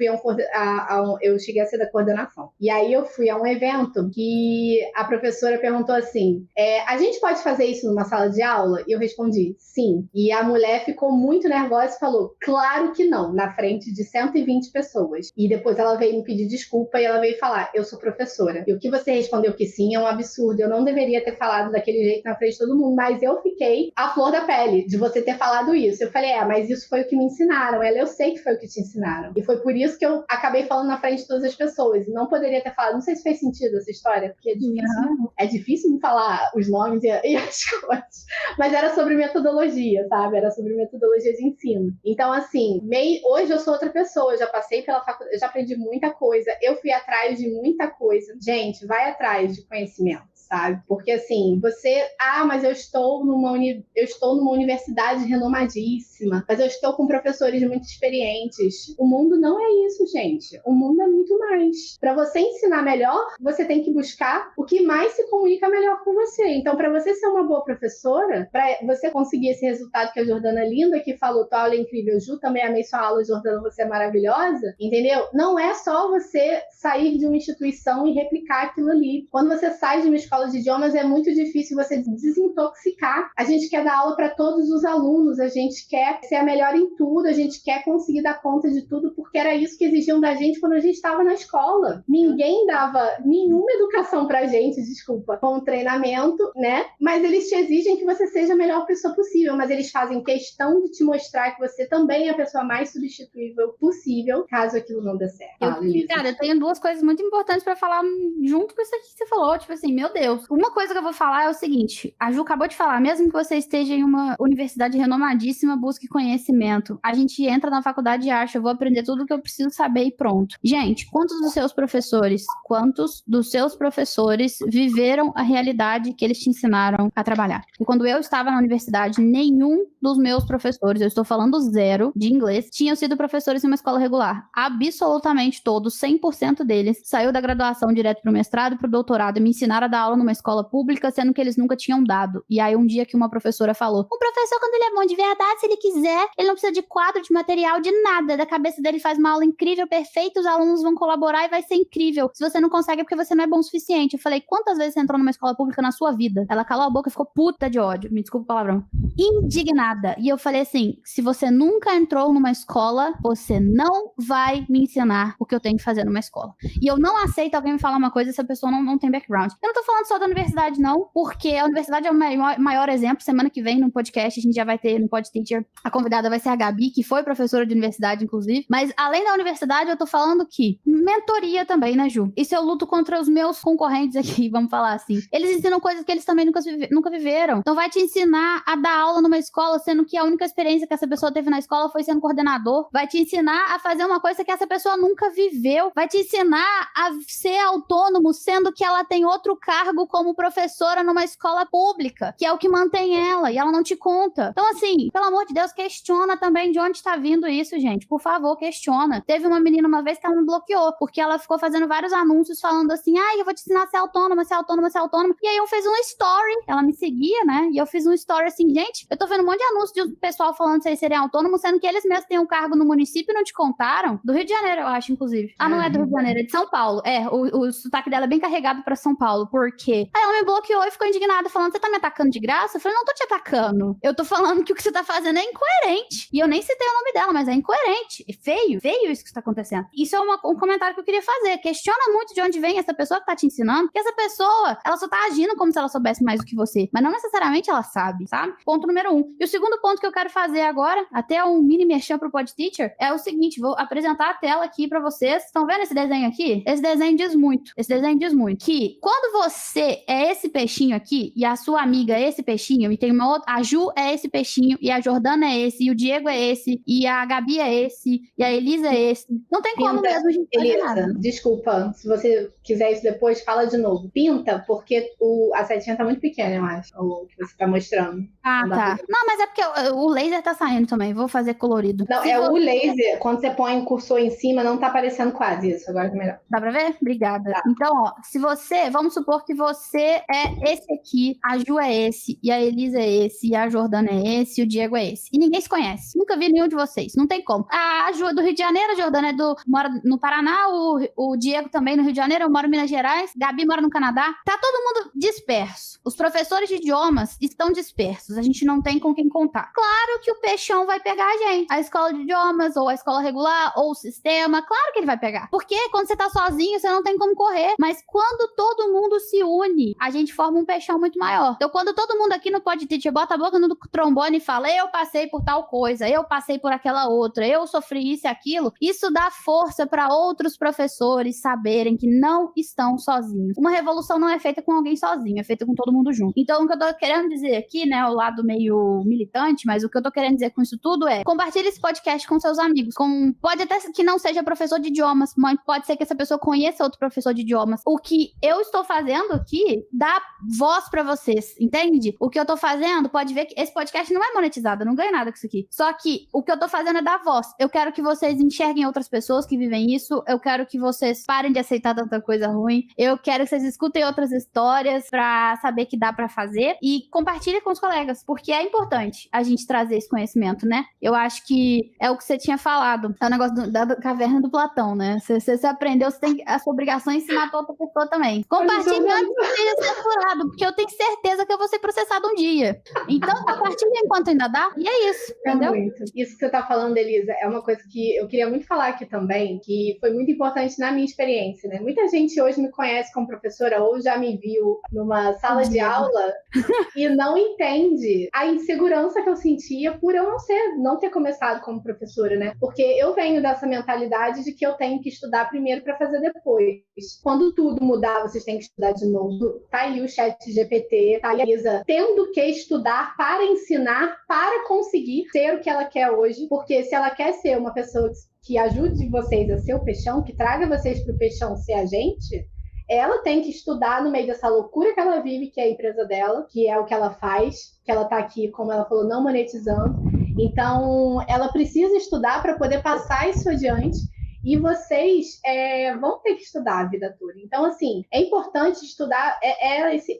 cheguei a ser da coordenação. E aí eu fui a um evento que a professora perguntou assim, a gente pode fazer isso numa sala de aula? E eu respondi, sim. E a mulher ficou muito nervosa e falou, claro que não, na frente de 120 pessoas. E depois ela veio me pedir desculpa e ela veio falar, eu sou professora. E o que você respondeu que sim é um absurdo. Eu não deveria ter falado daquele jeito na frente de todo mundo, mas eu fiquei à flor da pele de você ter falado isso. Eu falei, mas isso foi o que me ensinaram. Ela, eu sei que foi o que te ensinaram. E foi por isso que eu acabei falando na frente de todas as pessoas. E não poderia ter falado. Não sei se fez sentido essa história, porque é difícil me falar os nomes e as coisas. Mas era sobre metodologia, sabe? Era sobre metodologia de ensino. Então, assim, hoje eu sou outra pessoa. Eu já passei pela faculdade, eu já aprendi muita coisa. Eu fui atrás de muita coisa. Gente, vai atrás de conhecimento, sabe? Porque assim, mas eu estou numa universidade renomadíssima, mas eu estou com professores muito experientes. O mundo não é isso, gente. O mundo é muito mais. Para você ensinar melhor, você tem que buscar o que mais se comunica melhor com você. Então, para você ser uma boa professora, para você conseguir esse resultado que a Jordana linda que falou, tua aula é incrível, Ju, também amei sua aula, Jordana, você é maravilhosa, entendeu? Não é só você sair de uma instituição e replicar aquilo ali. Quando você sai de uma escola de idiomas, é muito difícil você desintoxicar. A gente quer dar aula para todos os alunos, a gente quer ser a melhor em tudo, a gente quer conseguir dar conta de tudo, porque era isso que exigiam da gente quando a gente estava na escola. Ninguém dava nenhuma educação pra gente, desculpa, com treinamento, né? Mas eles te exigem que você seja a melhor pessoa possível, mas eles fazem questão de te mostrar que você também é a pessoa mais substituível possível, caso aquilo não dê certo. Cara, eu tenho duas coisas muito importantes pra falar junto com isso aqui que você falou, tipo assim, meu Deus. Uma coisa que eu vou falar é o seguinte, a Ju acabou de falar, mesmo que você esteja em uma universidade renomadíssima, busque conhecimento. A gente entra na faculdade e acha, eu vou aprender tudo o que eu preciso saber e pronto. Gente, quantos dos seus professores viveram a realidade que eles te ensinaram a trabalhar? E quando eu estava na universidade, nenhum dos meus professores, eu estou falando zero de inglês, tinham sido professores em uma escola regular. Absolutamente todos, 100% deles, saiu da graduação direto para o mestrado e para o doutorado e me ensinaram a dar aula numa escola pública, sendo que eles nunca tinham dado. E aí um dia que uma professora falou, um professor, quando ele é bom de verdade, se ele quiser, ele não precisa de quadro, de material, de nada. Da cabeça dele faz uma aula incrível, perfeita, os alunos vão colaborar e vai ser incrível. Se você não consegue é porque você não é bom o suficiente. Eu falei, quantas vezes você entrou numa escola pública na sua vida? Ela calou a boca e ficou puta de ódio. Me desculpa o palavrão. Indignada. E eu falei assim, se você nunca entrou numa escola, você não vai me ensinar o que eu tenho que fazer numa escola. E eu não aceito alguém me falar uma coisa se a pessoa não tem background. Eu não tô falando só da universidade, não, porque a universidade é o maior exemplo. Semana que vem, no podcast, a gente já vai ter no Pod Teacher, a convidada vai ser a Gabi, que foi professora de universidade, inclusive. Mas, além da universidade, eu tô falando que mentoria também, né, Ju? Isso eu luto contra os meus concorrentes aqui, vamos falar assim. Eles ensinam coisas que eles também nunca viveram. Então, vai te ensinar a dar aula numa escola, sendo que a única experiência que essa pessoa teve na escola foi sendo coordenador. Vai te ensinar a fazer uma coisa que essa pessoa nunca viveu. Vai te ensinar a ser autônomo, sendo que ela tem outro cargo como professora numa escola pública, que é o que mantém ela, e ela não te conta. Então, assim, pelo amor de Deus, questiona também de onde tá vindo isso, gente. Por favor, questiona. Teve uma menina uma vez que ela me bloqueou, porque ela ficou fazendo vários anúncios falando assim, eu vou te ensinar a ser autônoma, ser autônoma, ser autônoma. E aí eu fiz um story, ela me seguia, né? E eu fiz um story assim, gente, eu tô vendo um monte de anúncio de pessoal falando que vocês serem autônomos, sendo que eles mesmos têm um cargo no município e não te contaram. Do Rio de Janeiro, eu acho, inclusive. Não é do Rio de Janeiro, é de São Paulo. O sotaque dela é bem carregado pra São Paulo. Por quê? Aí ela me bloqueou e ficou indignada, falando, você tá me atacando de graça? Eu falei, não tô te atacando. Eu tô falando que o que você tá fazendo é incoerente. E eu nem citei o nome dela, mas é incoerente. É feio isso que está acontecendo. Isso é um comentário que eu queria fazer. Questiona muito de onde vem essa pessoa que tá te ensinando, porque essa pessoa, ela só tá agindo como se ela soubesse mais do que você. Mas não necessariamente ela sabe, sabe? Ponto número 1. E o segundo ponto que eu quero fazer agora, até um mini merchan pro Pod Teacher, é o seguinte, vou apresentar a tela aqui pra vocês. Estão vendo esse desenho aqui? Esse desenho diz muito. Que quando você é esse peixinho aqui, e a sua amiga é esse peixinho, e tem uma outra, a Ju é esse peixinho, e a Jordana é esse, e o Diego é esse, e a Gabi é esse, e a Elisa é esse. Não tem como mesmo a gente fazer nada. Desculpa, se você quiser isso depois, fala de novo. Pinta, porque a setinha tá muito pequena, eu acho, o que você tá mostrando. Tá. Não, mas é porque o laser tá saindo também, vou fazer colorido. Não, o laser, quando você põe o cursor em cima, não tá aparecendo quase isso, agora tá melhor. Dá pra ver? Obrigada. Tá. Então, ó, se você, vamos supor que você é esse aqui, a Ju é esse, e a Elisa é esse, e a Jordana é esse, e o Diego é esse. E ninguém se conhece. Nunca vi nenhum de vocês. Não tem como. A Ju é do Rio de Janeiro, a Jordana mora no Paraná, o Diego também no Rio de Janeiro, eu moro em Minas Gerais, Gabi mora no Canadá. Tá todo mundo disperso. Os professores de idiomas estão dispersos. A gente não tem com quem contar. Claro que o peixão vai pegar a gente. A escola de idiomas, ou a escola regular, ou o sistema, claro que ele vai pegar. Porque quando você tá sozinho, você não tem como correr. Mas quando todo mundo se une, a gente forma um peixão muito maior. Então, quando todo mundo aqui no podcast bota a boca no trombone e fala, eu passei por tal coisa, eu passei por aquela outra, eu sofri isso e aquilo, isso dá força para outros professores saberem que não estão sozinhos. Uma revolução não é feita com alguém sozinho, é feita com todo mundo junto. Então, o que eu tô querendo dizer aqui, né, o lado meio militante, mas o que eu tô querendo dizer com isso tudo é, compartilhe esse podcast com seus amigos. Pode até que não seja professor de idiomas, mas pode ser que essa pessoa conheça outro professor de idiomas. O que eu estou fazendo aqui dá voz pra vocês, entende? O que eu tô fazendo, pode ver que esse podcast não é monetizado, eu não ganho nada com isso aqui. Só que o que eu tô fazendo é dar voz. Eu quero que vocês enxerguem outras pessoas que vivem isso, eu quero que vocês parem de aceitar tanta coisa ruim, eu quero que vocês escutem outras histórias pra saber que dá pra fazer e compartilhem com os colegas, porque é importante a gente trazer esse conhecimento, né? Eu acho que é o que você tinha falado, é o negócio da caverna do Platão, né? Você aprendeu, você tem a sua obrigação de ensinar pra outra pessoa também. Compartilhe antes que seja censurado, porque eu tenho certeza que eu vou ser processado um dia. Então, compartilhe enquanto ainda dá, e é isso, entendeu? Muito. Isso que você tá falando, Elisa, é uma coisa que eu queria muito falar aqui também, que foi muito importante na minha experiência, né? Muita gente hoje me conhece como professora ou já me viu numa sala de aula e não entende a insegurança que eu sentia por eu não ter começado como professora, né? Porque eu venho dessa mentalidade de que eu tenho que estudar primeiro para fazer depois. Quando tudo mudar, vocês têm que estudar de novo. Tá aí o ChatGPT, tá aí a Elisa tendo que estudar para ensinar, para conseguir ser o que ela quer hoje, porque se ela quer ser uma pessoa que ajude vocês a ser o peixão, que traga vocês para o peixão ser a gente, ela tem que estudar no meio dessa loucura que ela vive, que é a empresa dela, que é o que ela faz, que ela está aqui, como ela falou, não monetizando. Então, ela precisa estudar para poder passar isso adiante. E vocês vão ter que estudar a vida toda. Então, assim, é importante estudar.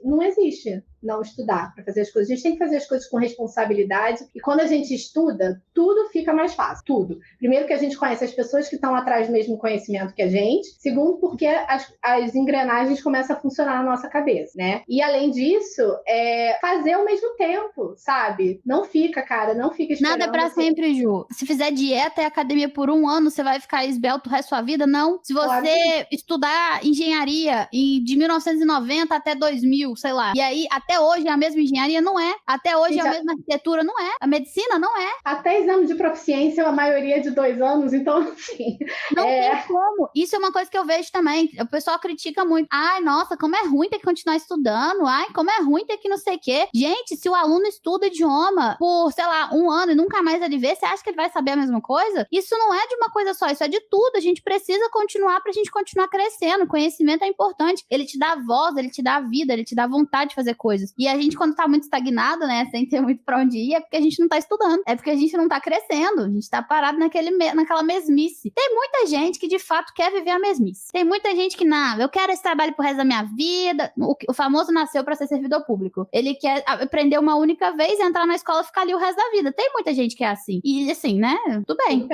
Não existe não estudar para fazer as coisas. A gente tem que fazer as coisas com responsabilidade. E quando a gente estuda, tudo fica mais fácil. Tudo. Primeiro, que a gente conhece as pessoas que estão atrás do mesmo conhecimento que a gente. Segundo, porque as engrenagens começam a funcionar na nossa cabeça, né? E, além disso, fazer ao mesmo tempo, sabe? Não fica, cara. Não fica esperando. Nada é pra sempre, Ju. Se fizer dieta e academia por 1 ano, você vai ficar esbelto o resto da sua vida? Não. Se você estudar engenharia de 1990 até 2000, sei lá, e aí até hoje é a mesma engenharia? Não é. Até hoje é a mesma arquitetura? Não é. A medicina? Não é. Até exame de proficiência, a maioria é de 2 anos, então, assim... Não tem como. Isso é uma coisa que eu vejo também. O pessoal critica muito. Ai, nossa, como é ruim ter que continuar estudando. Ai, como é ruim ter que não sei o quê. Gente, se o aluno estuda idioma por, sei lá, 1 ano e nunca mais ele vê, você acha que ele vai saber a mesma coisa? Isso não é de uma coisa só, isso é de tudo. A gente precisa continuar pra gente continuar crescendo. O conhecimento é importante. Ele te dá voz, ele te dá vida, ele te dá vontade de fazer coisas. E a gente, quando tá muito estagnado, né, sem ter muito pra onde ir, é porque a gente não tá estudando. É porque a gente não tá crescendo. A gente tá parado naquela mesmice. Tem muita gente que, de fato, quer viver a mesmice. Tem muita gente que, não, eu quero esse trabalho pro resto da minha vida. O famoso nasceu pra ser servidor público. Ele quer aprender uma única vez, entrar na escola e ficar ali o resto da vida. Tem muita gente que é assim. E, assim, né, tudo bem.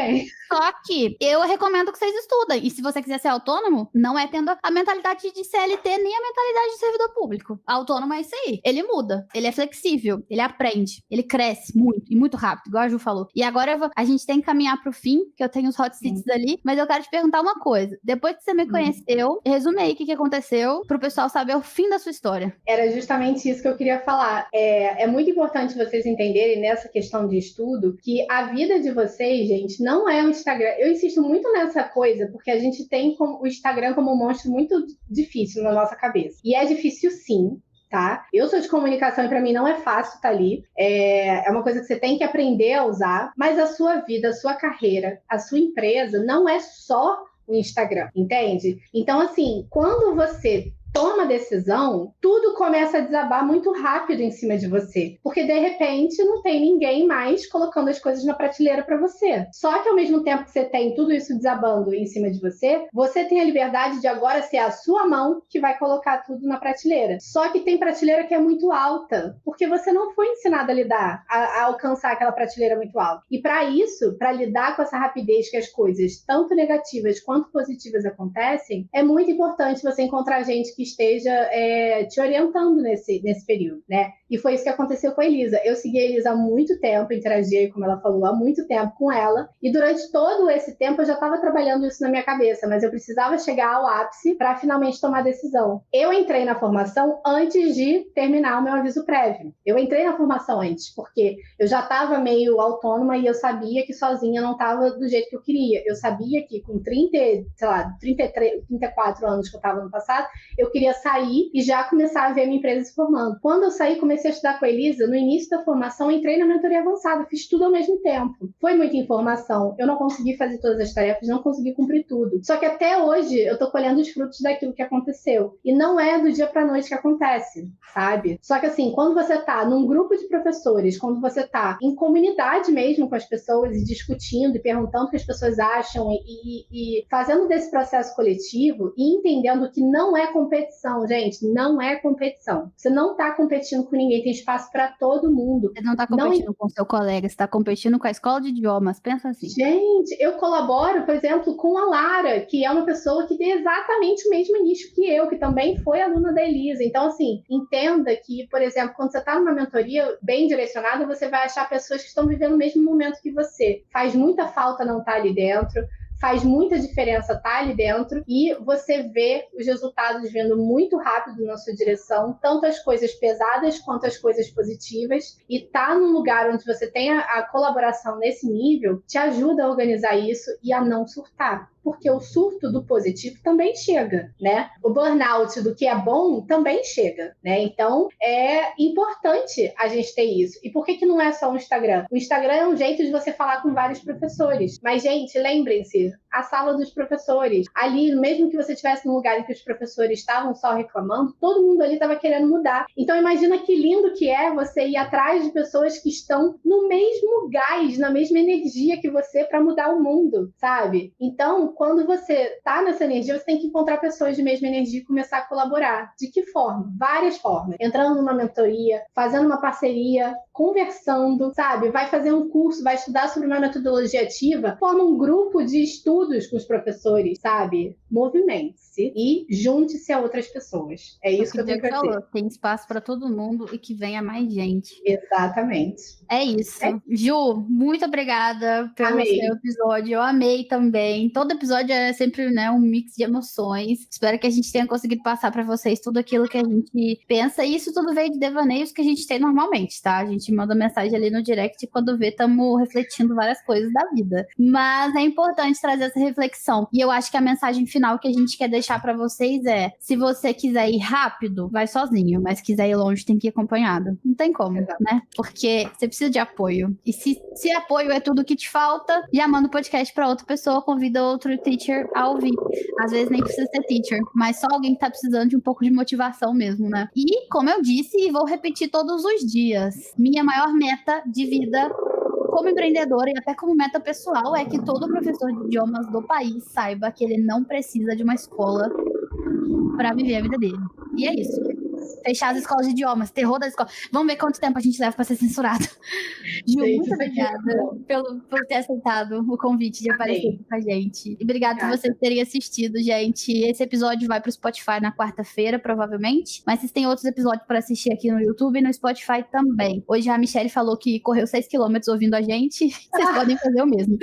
Só que eu recomendo que vocês estudem. E se você quiser ser autônomo, não é tendo a mentalidade de CLT nem a mentalidade de servidor público. Autônomo é isso aí. Ele muda, ele é flexível, ele aprende, ele cresce muito e muito rápido, igual a Ju falou. E agora a gente tem que caminhar pro fim, que eu tenho os hot seats ali, mas eu quero te perguntar uma coisa. Depois que você me conheceu, resume aí o que aconteceu pro pessoal saber o fim da sua história. Era justamente isso que eu queria falar. É muito importante vocês entenderem nessa questão de estudo que a vida de vocês, gente, não é o Instagram. Eu insisto muito nessa coisa, porque a gente tem o Instagram como um monstro muito difícil na nossa cabeça. E é difícil sim. Tá? Eu sou de comunicação e para mim não é fácil estar ali. É uma coisa que você tem que aprender a usar, mas a sua vida, a sua carreira, a sua empresa não é só o Instagram, entende? Então, assim, quando você toma decisão, tudo começa a desabar muito rápido em cima de você. Porque, de repente, não tem ninguém mais colocando as coisas na prateleira para você. Só que, ao mesmo tempo que você tem tudo isso desabando em cima de você, você tem a liberdade de agora ser a sua mão que vai colocar tudo na prateleira. Só que tem prateleira que é muito alta, porque você não foi ensinado a alcançar aquela prateleira muito alta. E para isso, para lidar com essa rapidez que as coisas, tanto negativas quanto positivas, acontecem, é muito importante você encontrar gente que esteja te orientando nesse período, né? E foi isso que aconteceu com a Elisa. Eu segui a Elisa há muito tempo, interagia, como ela falou, há muito tempo com ela, e durante todo esse tempo eu já estava trabalhando isso na minha cabeça, mas eu precisava chegar ao ápice para finalmente tomar a decisão. Eu entrei na formação antes de terminar o meu aviso prévio. Eu entrei na formação antes, porque eu já estava meio autônoma e eu sabia que sozinha não estava do jeito que eu queria. Eu sabia que com 33, 34 anos que eu estava no passado, eu queria sair e já começar a ver a minha empresa se formando. Quando eu saí, comecei a estudar com a Elisa, no início da formação, entrei na mentoria avançada, fiz tudo ao mesmo tempo. Foi muita informação, eu não consegui fazer todas as tarefas, não consegui cumprir tudo. Só que até hoje eu tô colhendo os frutos daquilo que aconteceu. E não é do dia pra noite que acontece, sabe? Só que assim, quando você tá num grupo de professores, quando você tá em comunidade mesmo com as pessoas e discutindo e perguntando o que as pessoas acham e fazendo desse processo coletivo e entendendo que não é competição, gente, não é competição. Você não tá competindo com ninguém, tem espaço pra todo mundo. Você não tá competindo com seu colega, você tá competindo com a escola de idiomas, pensa assim. Gente, eu colaboro, por exemplo, com a Lara, que é uma pessoa que tem exatamente o mesmo nicho que eu, que também foi aluna da Elisa. Então, assim, entenda que, por exemplo, quando você tá numa mentoria bem direcionada, você vai achar pessoas que estão vivendo o mesmo momento que você. Faz muita falta não estar ali dentro. Faz muita diferença estar ali dentro e você vê os resultados vindo muito rápido na sua direção, tanto as coisas pesadas quanto as coisas positivas, e estar num lugar onde você tem a colaboração nesse nível te ajuda a organizar isso e a não surtar. Porque o surto do positivo também chega, né? O burnout do que é bom também chega, né? Então, é importante a gente ter isso. E por que não é só o Instagram? O Instagram é um jeito de você falar com vários professores. Mas, gente, lembrem-se, a sala dos professores. Ali, mesmo que você estivesse num lugar em que os professores estavam só reclamando, todo mundo ali estava querendo mudar. Então, imagina que lindo que é você ir atrás de pessoas que estão no mesmo gás, na mesma energia que você para mudar o mundo, sabe? Então, quando você tá nessa energia, você tem que encontrar pessoas de mesma energia e começar a colaborar. De que forma? Várias formas. Entrando numa mentoria, fazendo uma parceria, conversando, sabe? Vai fazer um curso, vai estudar sobre uma metodologia ativa, forma um grupo de estudos com os professores, sabe? Movimente-se e junte-se a outras pessoas. É isso que eu tenho que dizer. Tem espaço para todo mundo e que venha mais gente. Exatamente. É isso. Ju, muito obrigada pelo seu episódio. Eu amei também. Todo episódio é sempre, né, um mix de emoções. Espero que a gente tenha conseguido passar para vocês tudo aquilo que a gente pensa. E isso tudo veio de devaneios que a gente tem normalmente, tá? A gente manda mensagem ali no direct e quando vê, estamos refletindo várias coisas da vida. Mas é importante trazer essa reflexão. E eu acho que a mensagem final que a gente quer deixar para vocês é: se você quiser ir rápido, vai sozinho. Mas se quiser ir longe, tem que ir acompanhado. Não tem como, né? Porque você precisa de apoio. E se apoio é tudo que te falta, já manda o podcast para outra pessoa, convida outro teacher a ouvir. Às vezes nem precisa ser teacher, mas só alguém que tá precisando de um pouco de motivação mesmo, né? E, como eu disse, e vou repetir todos os dias, minha maior meta de vida como empreendedora e até como meta pessoal é que todo professor de idiomas do país saiba que ele não precisa de uma escola para viver a vida dele. E é isso. Fechar as escolas de idiomas, terror das escolas. Vamos ver quanto tempo a gente leva para ser censurado. Ju, muito obrigada por ter aceitado o convite de aparecer com a gente. E obrigada por vocês terem assistido, gente. Esse episódio vai para o Spotify na quarta-feira, provavelmente. Mas vocês têm outros episódios para assistir aqui no YouTube e no Spotify também. Hoje a Michelle falou que correu 6 km ouvindo a gente. Vocês podem fazer o mesmo.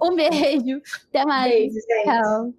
Um beijo. Até mais. Beijo, gente. Tchau.